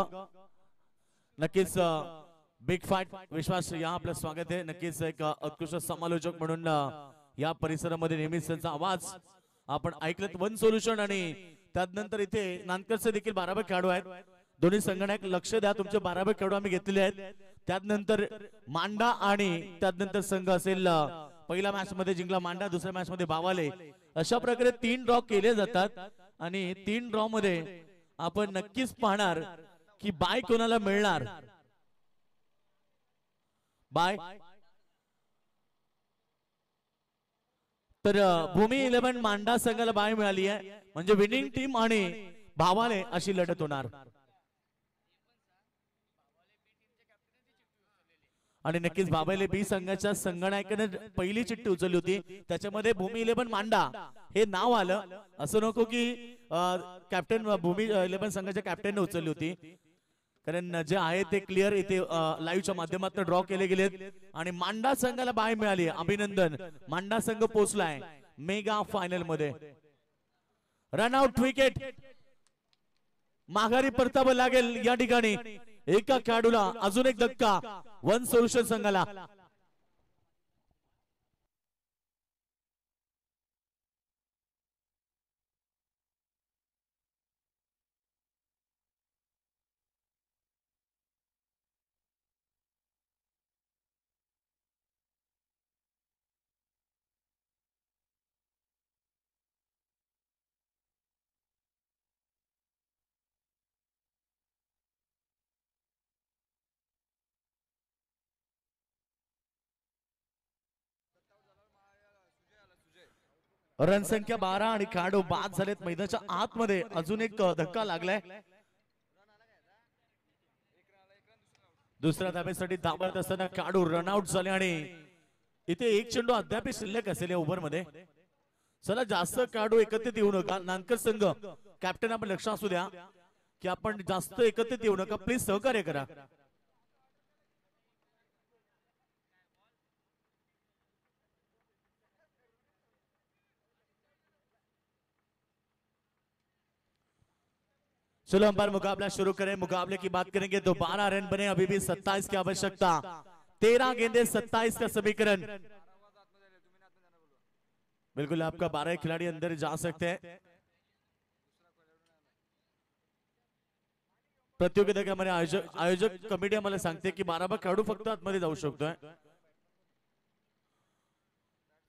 नक्कीच बिग फाइट विश्वास यहाँ आपलं स्वागत आहे। नक्कीच एक उत्कृष्ट समालोचक म्हणून या परिसरामध्ये नेहमीच त्यांचा आवाज आपण ऐकलत। वन सोल्युशन आणि त्यानंतर इथे नानकरचे देखील 12 खेळाडू आहेत। दोन्ही संघटक लक्ष द्या, तुमचे 12 खेळाडू आम्ही घेतलेले आहेत। त्यानंतर मांडा आणि त्यानंतर संघ असेल पहिल्या मॅच मध्ये जिंकला मांडा, दुसऱ्या मॅच मध्ये बावाले, अशा प्रकारे 3 ड्रॉ केले जातात आणि 3 ड्रॉ मध्ये आपण नक्कीच पाहणार की बाय कोणाला मिळणार। बाय तर भूमी 11 मांडा संघाला बाय मिळाली आहे, म्हणजे विनिंग टीम आणि भावाले अशी लढत होणार। आणि नक्कीच बाबाले बी संघाच्या संगणकाने पहिली चिठ्ठी उचलली होती, त्याच्यामध्ये भूमी 11 मांडा हे नाव आलं। असं नको की कॅप्टन भूमी 11 संघाच्या कॅप्टनने उचलली होती, कारण जे आहे ते क्लिअर इथे लाईव्हच्या माध्यमातून ड्रॉ केले गेलेत आणि मांडा संघाला बाय मिळाली। अभिनंदन, मांडा संघ पोहोचलाय मेगा फायनल मध्ये। रन आउट विकेट, माघारी परतावं लागेल या ठिकाणी। एका खेळाडूला अजून एक धक्का वन सोल्युशन संघाला। रन संख्या 12 आणि खेळाडू बाद झालेत मैदानाच्या आतमध्ये। अजून एक धक्का लागलाय, दुसऱ्या धाब्यासाठी धावत असताना खेळाडू रनआउट झाले आणि इथे एक चेंडू अद्याप शिल्लक असेल या ओव्हर मध्ये। चला जास्त खेळाडू एकत्रित येऊ नका, नानकर संघ कॅप्टन आपण लक्ष असू द्या की आपण जास्त एकत्रित येऊ नका, प्लीज सहकार्य करा। चलो अंपायर मुकाबला शुरू करें। मुकाबले की बात करेंगे तो 12 रन बने, अभी भी 27 की आवश्यकता। 13 गेंदे 27 का समीकरण। बिल्कुल आपका 12 खिलाड़ी अंदर जा सकते हैं। प्रतियोगिता हमारे आयोजक कमिटी आम्हाला सांगते की 12वा खेळाडू फक्त आतमध्ये जाऊ शकतोय।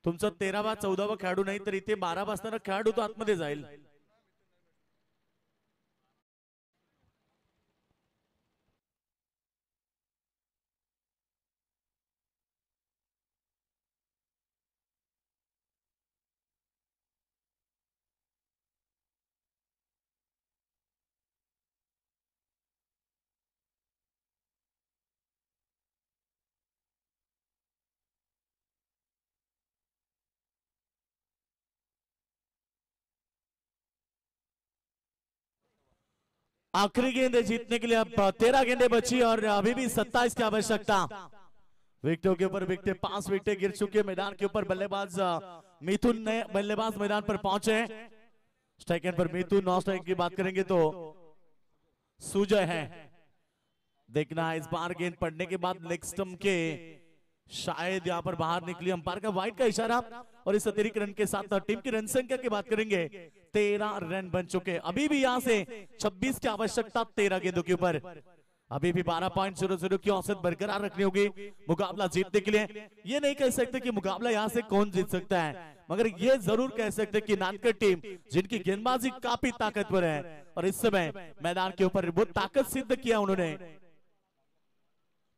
तुमचा 13वा 14वा खेळाडू नाही तर इथे 12 असणारा खेळाडू तो आतमध्ये जाईल। आखिरी गेंद जीतने के लिए अब 13 गेंदें बची और अभी भी 27 की आवश्यकता। विकेटों के ऊपर विकेट, 5 विकेटें गिर चुकी है। मैदान के ऊपर बल्लेबाज मिथुन ने बल्लेबाज मैदान पर पहुंचे। स्ट्राइक एंड पर मिथुन, नॉन स्ट्राइक की बात करेंगे तो सुजय है। देखना इस बार गेंद पड़ने के बाद लेग स्टंप के शायद यहां पर बाहर निकली। अंपायर का वाइड का इशारा और इस अतिरिक्त रन के साथ टीम की रन संख्या की बात करेंगे 13 रन बन चुके। अभी भी यहां से 26 की आवश्यकता 13 गेंदों के ऊपर। अभी भी 12.00 की औसत बरकरार रखनी होगी मुकाबला जीतने के लिए। ये नहीं कह सकते कि मुकाबला यहां से कौन जीत सकता है, मगर ये जरूर कह सकते कि नानकड़ टीम जिनकी गेंदबाजी काफी ताकतवर है और इस समय मैदान के ऊपर वो ताकत सिद्ध किया उन्होंने।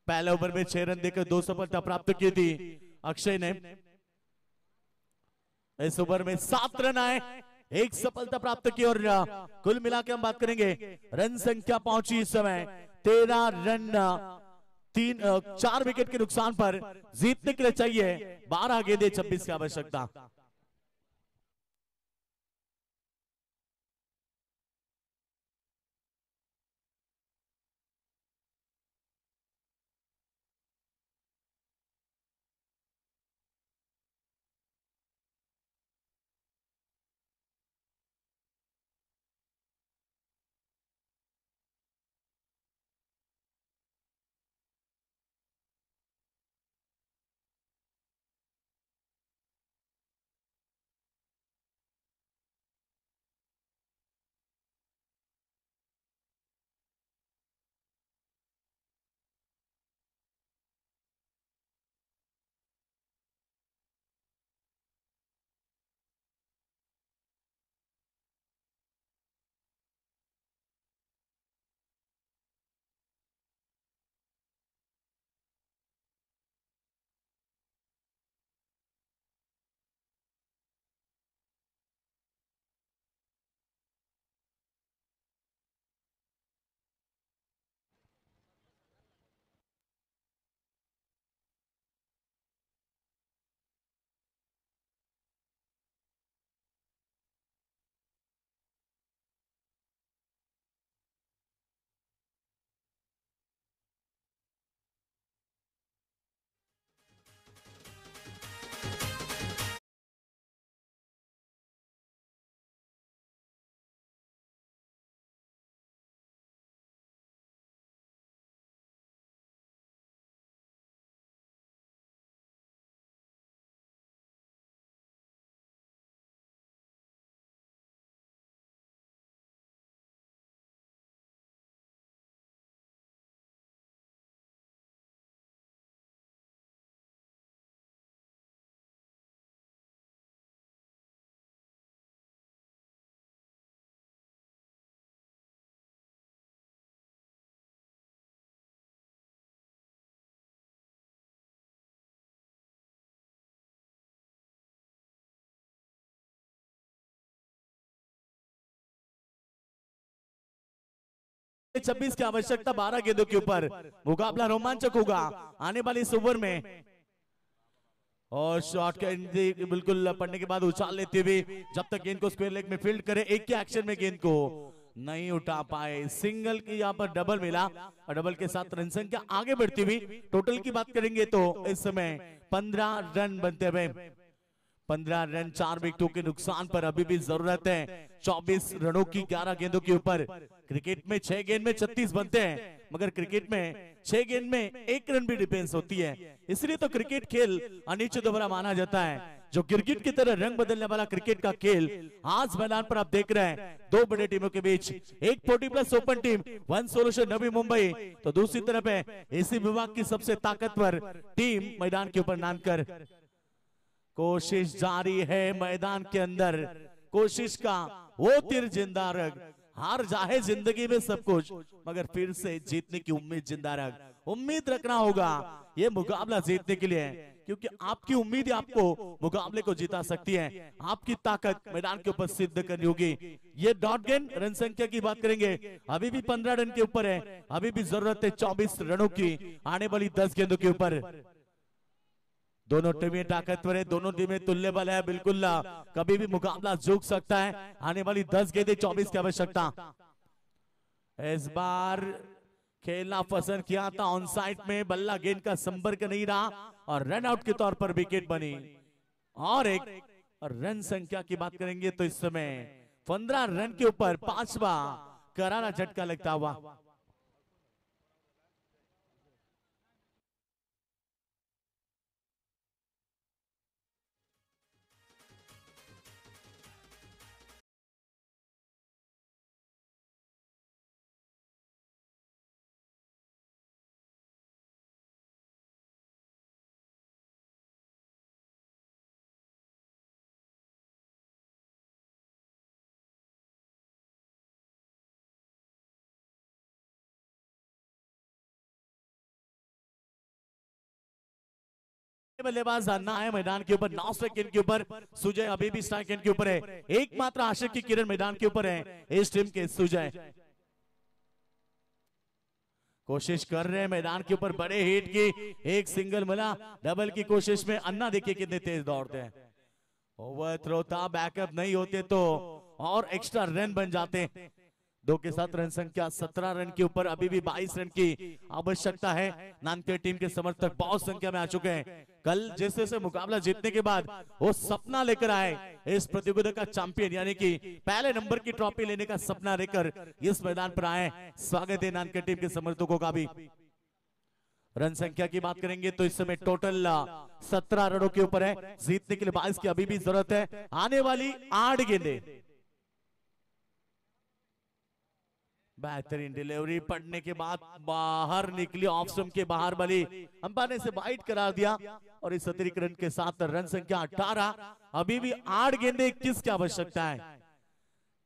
पहले ओवर में 6 रन देकर 2 सफलता प्राप्त की थी अक्षय ने। इस ओवर में 7 रन आए, 1 सफलता प्राप्त की और कुल मिलाकर हम बात करेंगे रन संख्या पहुंची इस समय 13 रन। 4 विकेट के नुकसान पर जीतने के लिए चाहिए 12 गेंदे 26 की आवश्यकता। छब्बीस की आवश्यकता 12 गेंदों के ऊपर। मुकाबला रोमांचक होगा आने वाले इस ओवर में। और शॉट के बिल्कुल पड़ने के बाद उछाल लेते हुए जब तक गेंद को स्क्वायर लेग में फील्ड करे, एक के एक्शन में गेंद को नहीं उठा पाए। सिंगल की यहाँ पर डबल मिला और डबल के साथ रन संख्या आगे बढ़ती हुई। टोटल की बात करेंगे तो इस समय 15 रन बनते हुए 15 रन 4 विकेटों के नुकसान पर अभी भी जरूरत है 24 रनों की 11 गेंदों के ऊपर। क्रिकेट में 6 गेंद में 36 बनते हैं, मगर क्रिकेट में 6 गेंद में 1 रन भी डिफेंस होती है। इसलिए तो क्रिकेट खेल अनिश्चित ओवर माना जाता है। जो गिरगिट की तरह रंग बदलने वाला क्रिकेट का खेल आज मैदान पर आप देख रहे हैं, दो बड़े टीमों के बीच, एक 40+ open team one solution Navi Mumbai, तो दूसरी तरफ है इसी विभाग की सबसे ताकतवर टीम मैदान के ऊपर नानकर। कोशिश जारी है मैदान के अंदर, कोशिश का वो तीर जिंदा रख, हार जाए जिंदगी में सब कुछ मगर फिर से जीतने की उम्मीद जिंदा रख। उम्मीद रखना होगा ये मुकाबला जीतने के लिए, क्योंकि आपकी उम्मीद ही आपको मुकाबले को जिता सकती है। आपकी ताकत मैदान के ऊपर सिद्ध करनी होगी। ये डॉट गेंद रन संख्या की बात करेंगे, अभी भी 15 रन के ऊपर है, अभी भी जरूरत है 24 रनों की आने वाली 10 गेंदों के ऊपर। दोनों टीमें ताकतवर है, दोनों टीमें तुल्य बल है, बिल्कुल कभी भी मुकाबला झुक सकता है। आने वाली 10 गेंदें 24 की आवश्यकता। इस बार खेलना पसंद किया था ऑन साइड में, बल्ला गेंद का संपर्क नहीं रहा और रन आउट के तौर पर विकेट बनी। और एक रन संख्या की बात करेंगे तो इस समय 15 रन के ऊपर 5वां करारा झटका लगता हुआ। बल्लेबाज आना है मैदान के ऊपर, 9 सेकंड के ऊपर सुजय अभी भी स्ट्राइक एंड के ऊपर है। एकमात्र आशा की किरण मैदान के ऊपर है इस टीम के सुजय। कोशिश कर रहे हैं मैदान के ऊपर बड़े हिट की, एक सिंगल मिला, डबल की कोशिश में अन्ना देखिए कितने तेज दौड़ते हैं। ओवर थ्रो था, बैकअप नहीं होते तो और एक्स्ट्रा रन बन जाते। 2 के साथ रन संख्या 17 रन के ऊपर, अभी भी 22 रन की आवश्यकता है। नानकर टीम के समर्थक बहुत संख्या में आ चुके हैं। कल जैसे जैसे मुकाबला जीतने के बाद वो सपना लेकर आए इस प्रतियोगिता का चैंपियन, यानी कि पहले नंबर की ट्रॉफी लेने का सपना लेकर इस मैदान पर आए। स्वागत है नानकर टीम के समर्थकों का भी। रन संख्या की बात करेंगे तो इस समय टोटल 17 रनों के ऊपर है, जीतने के लिए 22 की अभी भी जरूरत है। आने वाली 8 गेंदें, बेहतरीन डिलीवरी पड़ने के बाद बाहर निकली, ऑफ स्टंप के बाहर बली, अंपायर ने इसे वाइड करार दिया और इस अतिरिक्त रन के साथ रन संख्या 18, अभी भी 8 गेंदें 21 की आवश्यकता है।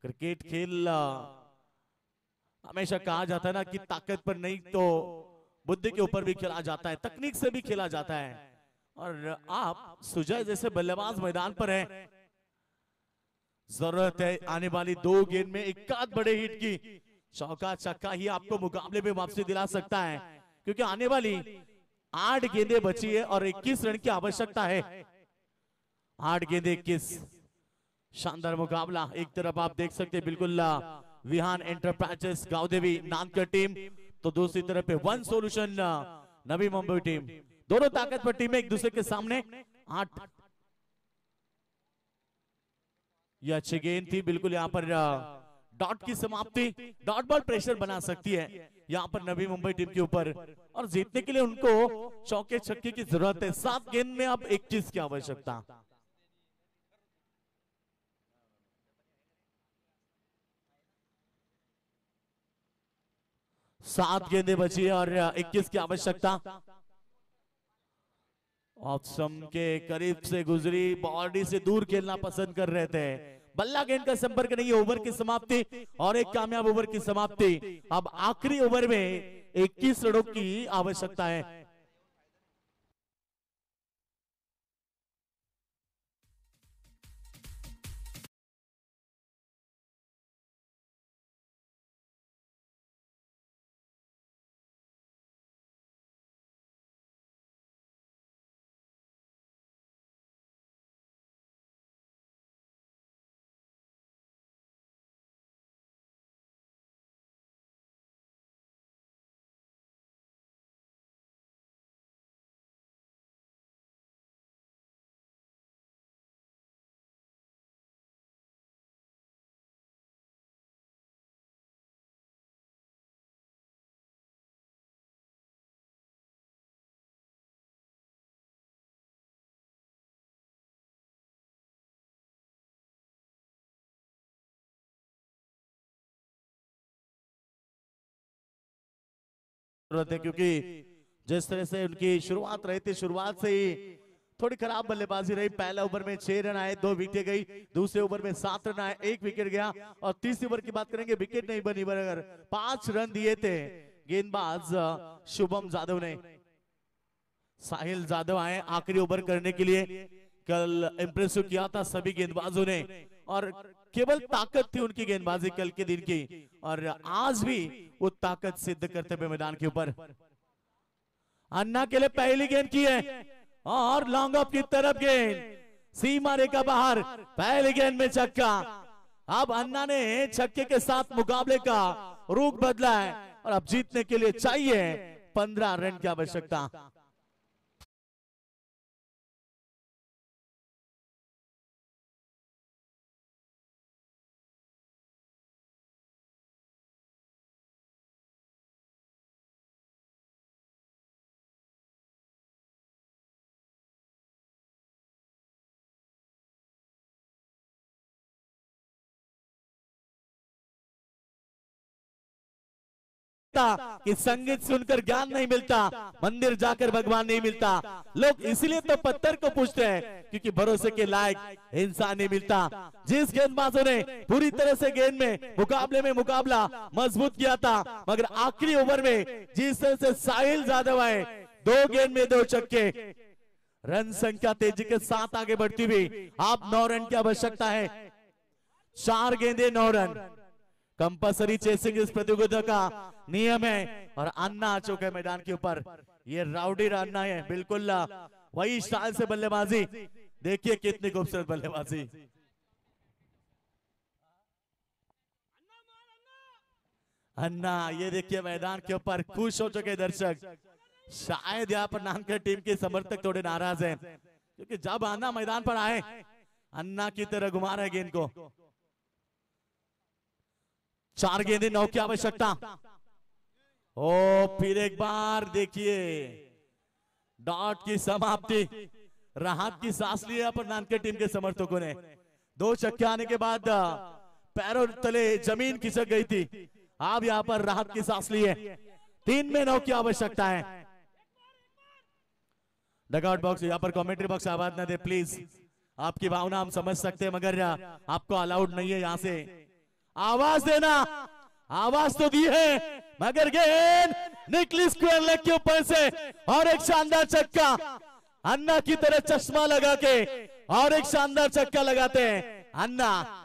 क्रिकेट खेल हमेशा कहा जाता है ना कि ताकत पर नहीं तो बुद्धि के ऊपर भी खेला जाता है, तकनीक से भी खेला जाता है। और आप सुजय जैसे बल्लेबाज मैदान पर हैं, जरूरत है आने वाली 2 गेंद में एक आध बड़े हिट की, चौका छक्का ही आपको मुकाबले में वापसी दिला सकता है, क्योंकि आने वाली 8 गेंदें बची है और 21 रन की आवश्यकता है। 8 गेंदें 21, शानदार मुकाबला। एक तरफ आप देख सकते हैं बिल्कुल विहान एंटरप्राइजेस गांवदेवी नानकर टीम, तो दूसरी तरफ है one solution Navi Mumbai team. दोनों ताकतवर टीमें एक दूसरे के सामने। 8 ये अच्छी गेंद थी, बिल्कुल यहाँ पर डॉट की समाप्ति, डॉट बॉल प्रेशर बना सकती है यहाँ पर नवी मुंबई टीम के ऊपर, और जीतने के लिए उनको चौके छक्के की जरूरत है। 7 गेंद में अब 21 की आवश्यकता। सात गेंदें बची है और 21 की आवश्यकता। ऑप्शन के करीब से गुजरी, बॉडी से दूर खेलना पसंद कर रहे थे, बल्ला गेंद का संपर्क नहीं। ओवर की समाप्ति और एक कामयाब ओवर की समाप्ति। अब आखिरी ओवर में 21 रनों की आवश्यकता है। जरूरत है, क्योंकि जिस तरह से उनकी शुरुआत रही थी, शुरुआत से ही थोड़ी खराब बल्लेबाजी रही। पहला ओवर में 6 रन आए, 2 विकेट गई। दूसरे ओवर में 7 रन आए, 1 विकेट गया। और तीसरे ओवर की बात करेंगे, विकेट नहीं बनी, मगर 5 रन दिए थे गेंदबाज शुभम जादव ने। साहिल जादव आए आखिरी ओवर करने के लिए। कल इंप्रेसिव किया था सभी गेंदबाजों ने, और केवल ताकत थी उनकी गेंदबाजी कल के दिन की, और आज भी वो ताकत सिद्ध करते हुए मैदान के ऊपर। अन्ना के लिए पहली गेंद की है, और लॉन्ग ऑफ की तरफ गेंद, सीमा रेखा बाहर। पहली गेंद में छक्का। अब अन्ना ने छक्के के साथ मुकाबले का रुख बदला है, और अब जीतने के लिए चाहिए 15 रन की आवश्यकता। कि संगीत सुनकर ज्ञान नहीं मिलता, मंदिर जाकर भगवान नहीं मिलता। लोग इसलिए तो पत्थर को पूछते हैं, क्योंकि भरोसे के लायक इंसान नहीं मिलता। जिस गेंदबाजों ने पूरी तरह से गेंद में मुकाबले में मुकाबला मजबूत किया था, मगर आखिरी ओवर में जिस तरह से साहिल जादव आए, 2 गेंद में 2 छक्के, रन संख्या तेजी के साथ आगे बढ़ती हुई। आप 9 रन की आवश्यकता है, 4 गेंदे 9 रन। कंपल्सरी चेसिंग इस प्रतियोगिता का नियम है, और अन्ना आ चुके मैदान के ऊपर। ये राउडी अन्ना है, बिल्कुल वही स्टाइल से बल्लेबाजी। देखिए कितनी खूबसूरत बल्लेबाजी। अन्ना, ये देखिए मैदान के ऊपर खुश हो चुके दर्शक। शायद यहाँ पर नानकर टीम के समर्थक थोड़े नाराज हैं, क्योंकि जब अन्ना मैदान पर आए, अन्ना की तरह घुमा रहे गेंद को। 4 गेंदे 9 की आवश्यकता। ओ फिर एक बार देखिए डॉट की समाप्ति। राहत की सांस ली है पर नानकर टीम के समर्थकों ने। 2 छक्के आने के बाद पैरों तले जमीन खिसक गई थी। अब यहां पर राहत की सांस ली है। 3 में 9 की आवश्यकता है। डगआउट बॉक्स, यहाँ पर कमेंट्री बॉक्स आवाज ना दे प्लीज। आपकी भावना हम समझ सकते हैं, मगर आपको अलाउड नहीं है यहां से आवाज देना। आवाज तो दी है, मगर गेंद निकली स्क्वायर लेग के ऊपर से, और एक शानदार छक्का। अन्ना की तरह चश्मा लगा के और एक शानदार छक्का लगाते हैं अन्ना।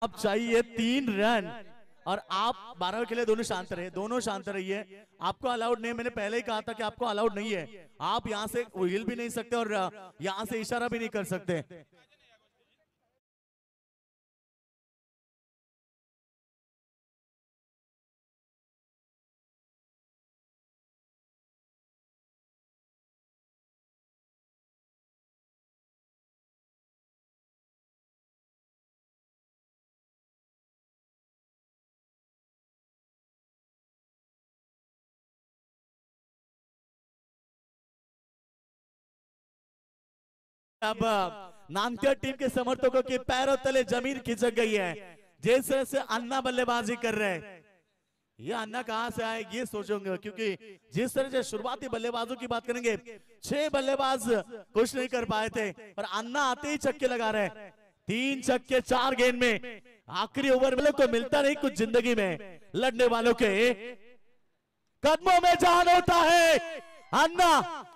अब चाहिए 3 रन, और आप 12 के लिए दोनों शांत रहे, दोनों शांत रहिए। आपको अलाउड नहीं, मैंने पहले ही कहा था कि आपको अलाउड नहीं है। आप यहां से हिल भी नहीं सकते और यहां से इशारा भी नहीं कर सकते। अब नानकर टीम के समर्थकों के पैरों तले जमीन खिसक गई है। जिस तरह से अन्ना बल्लेबाजी कर रहे हैं, ये अन्ना कहां से आए ये सोचोगे, क्योंकि जिस तरह से शुरुआती बल्लेबाजों की बात करेंगे, 6 बल्लेबाज कुछ नहीं कर पाए थे, और अन्ना आते ही छक्के लगा रहे हैं। 3 छक्के 4 गेंद में। आखिरी ओवर में को मिलता नहीं कुछ जिंदगी में, लड़ने वालों के कदमों में जान होता है। अन्ना,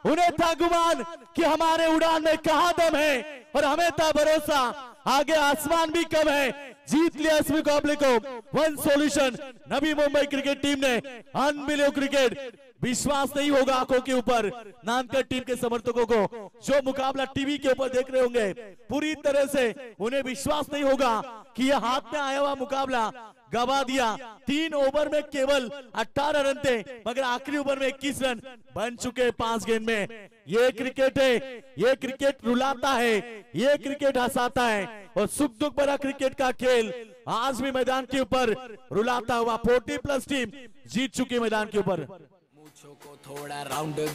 उन्हें था गुमान कि हमारे उड़ान में कहां दम है, और हमें था भरोसा आगे आसमान भी कम है। जीत लिया इस मुकाबले को। 1 solution Navi Mumbai cricket team ने। Unbelief cricket. विश्वास नहीं होगा आंखों के ऊपर नानकर टीम के समर्थकों को, जो मुकाबला टीवी के ऊपर देख रहे होंगे। पूरी तरह से उन्हें विश्वास नहीं होगा कि यह हाथ में आया हुआ मुकाबला गवा दिया। 3 ओवर में केवल 18 रन थे, मगर आखिरी ओवर में 21 रन बन चुके 5 गेंद में। ये क्रिकेट है, ये क्रिकेट रुलाता है, ये क्रिकेट हंसाता है और सुख दुख भरा क्रिकेट का खेल आज भी मैदान के ऊपर रुलाता हुआ 40+ टीम जीत चुकी मैदान के ऊपर। मूंछों को थोड़ा राउंड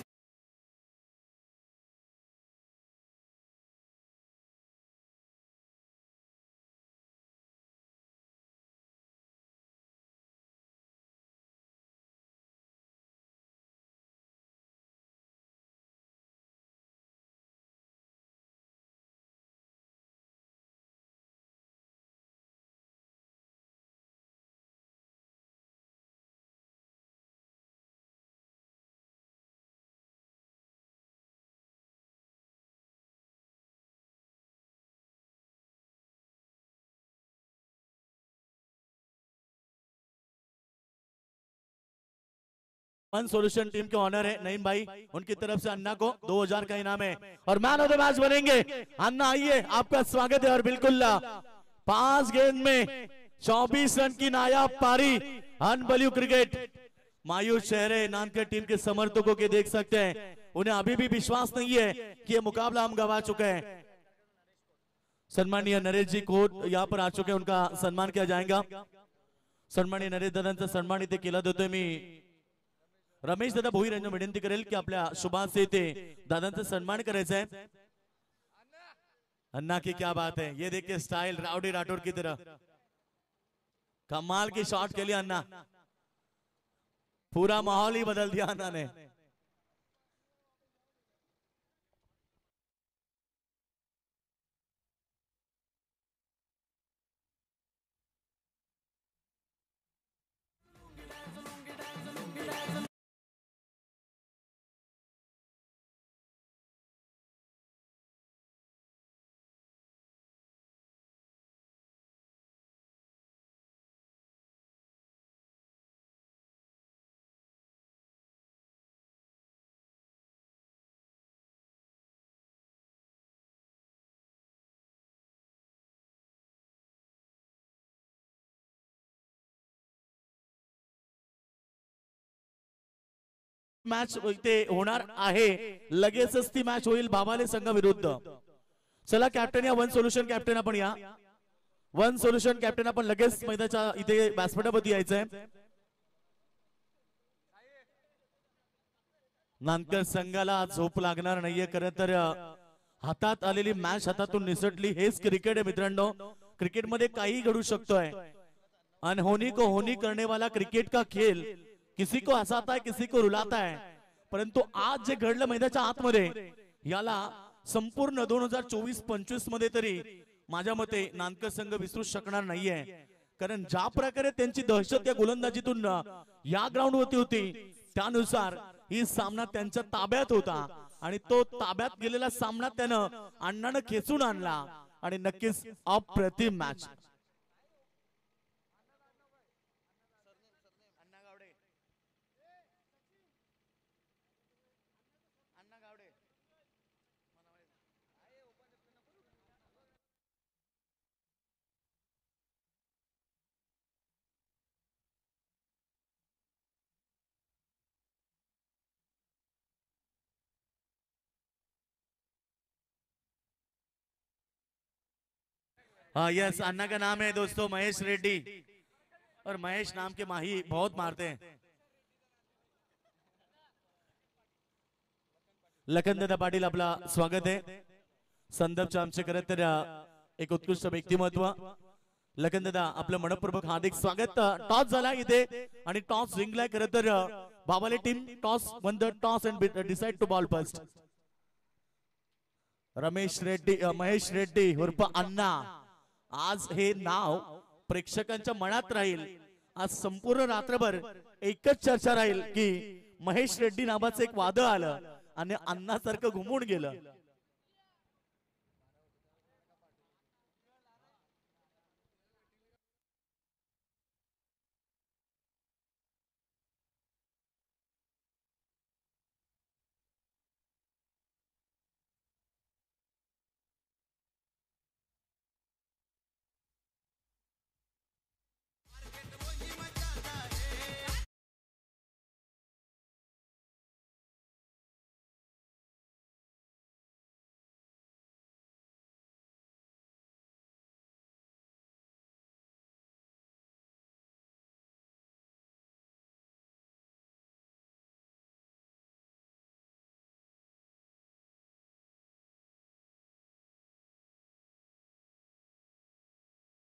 वन सॉल्यूशन टीम के ऑनर है नईम भाई, उनकी तरफ से अन्ना को 2000 का इनाम है और मैन ऑफ द मैच बनेंगे। अन्ना आइए, आपका स्वागत है। और बिल्कुल 5 गेंद में 24 रन की नायाब पारी। अनबलियू क्रिकेट। मायूस चेहरे नानकर टीम के समर्थकों के देख सकते हैं, उन्हें अभी भी विश्वास नहीं है कि ये मुकाबला हम गवा चुके हैं। सन्माननीय नरेश जी को यहाँ पर आ चुके हैं, उनका सन्मान किया जाएगा। सन्माननीय नरेश दादांचा सन्मान इथे केला जातोय। मी रमेश दादा भोईर यांना विनंती करेल की आपल्या शुभांचे इथे दादांचा सन्मान करायचा है। अन्ना की क्या बात है, ये देखिए स्टाइल राउडी राठौर की तरह, कमाल की शॉट के लिए अन्ना, पूरा माहौल ही बदल दिया अन्ना ने। मॅच इथे होणार आहे, लगेचच ती मॅच होईल भावाले संघ विरुद्ध। चला कॅप्टन या, वन सोल्युशन कॅप्टन आपण या, वन सोल्युशन कॅप्टन आपण लगेच मैदानाच्या इथे व्यासपीठावरती यायचंय। नानकर संघाला झोप लागणार नाहीये, खरं तर हातात आलेली मॅच हातातून निसटली। हेच क्रिकेट आहे मित्रांनो, क्रिकेटमध्ये काही घडू शकतोय। अनहोनी को होनी करने वाला क्रिकेट का खेल किसी को हसाता है, किसी को रुलाता है, परंतु आज जे घडलं मैदानाच्या आतमध्ये, याला संपूर्ण 2024-25 मध्ये तरी माझ्या मते नानकर संघ विसरू शकणार नाहीये। कारण ज्या प्रकारे त्यांची दहशत या गोलंदाजीतून या ग्राउंड वरती होती, त्यानुसार ही सामना त्यांच्या ताब्यात होता आणि तो ताब्यात गेलेला सामना त्यानं अण्णानं खेचून आणला आणि नक्कीच अप्रतिम मॅच। हाँ यस, अन्ना का नाम है दोस्तों महेश रेड्डी, और महेश नाम के माही बहुत मारते हैं। लखन दादा पाटील आपला स्वागत आहे। संदर्भ आमचे खरं तर एक उत्कृष्ट व्यक्तिमत्व। लखन दादा आपलं मनपूर्वक हार्दिक स्वागत। टॉस झाला इथे आणि टॉस जिंकलाय खरं तर बाबाले team. Toss won the toss and decide to bowl first. Ramesh Reddy, Mahesh Reddy उर्फ अण्णा, आज हे नाव प्रेक्षकांच्या मनात राहील। आज संपूर्ण रात्रभर एकच चर्चा राहील की महेश रेड्डी नावाचं एक वादळ आलं आणि अण्णा सारखं घुमून गेलं।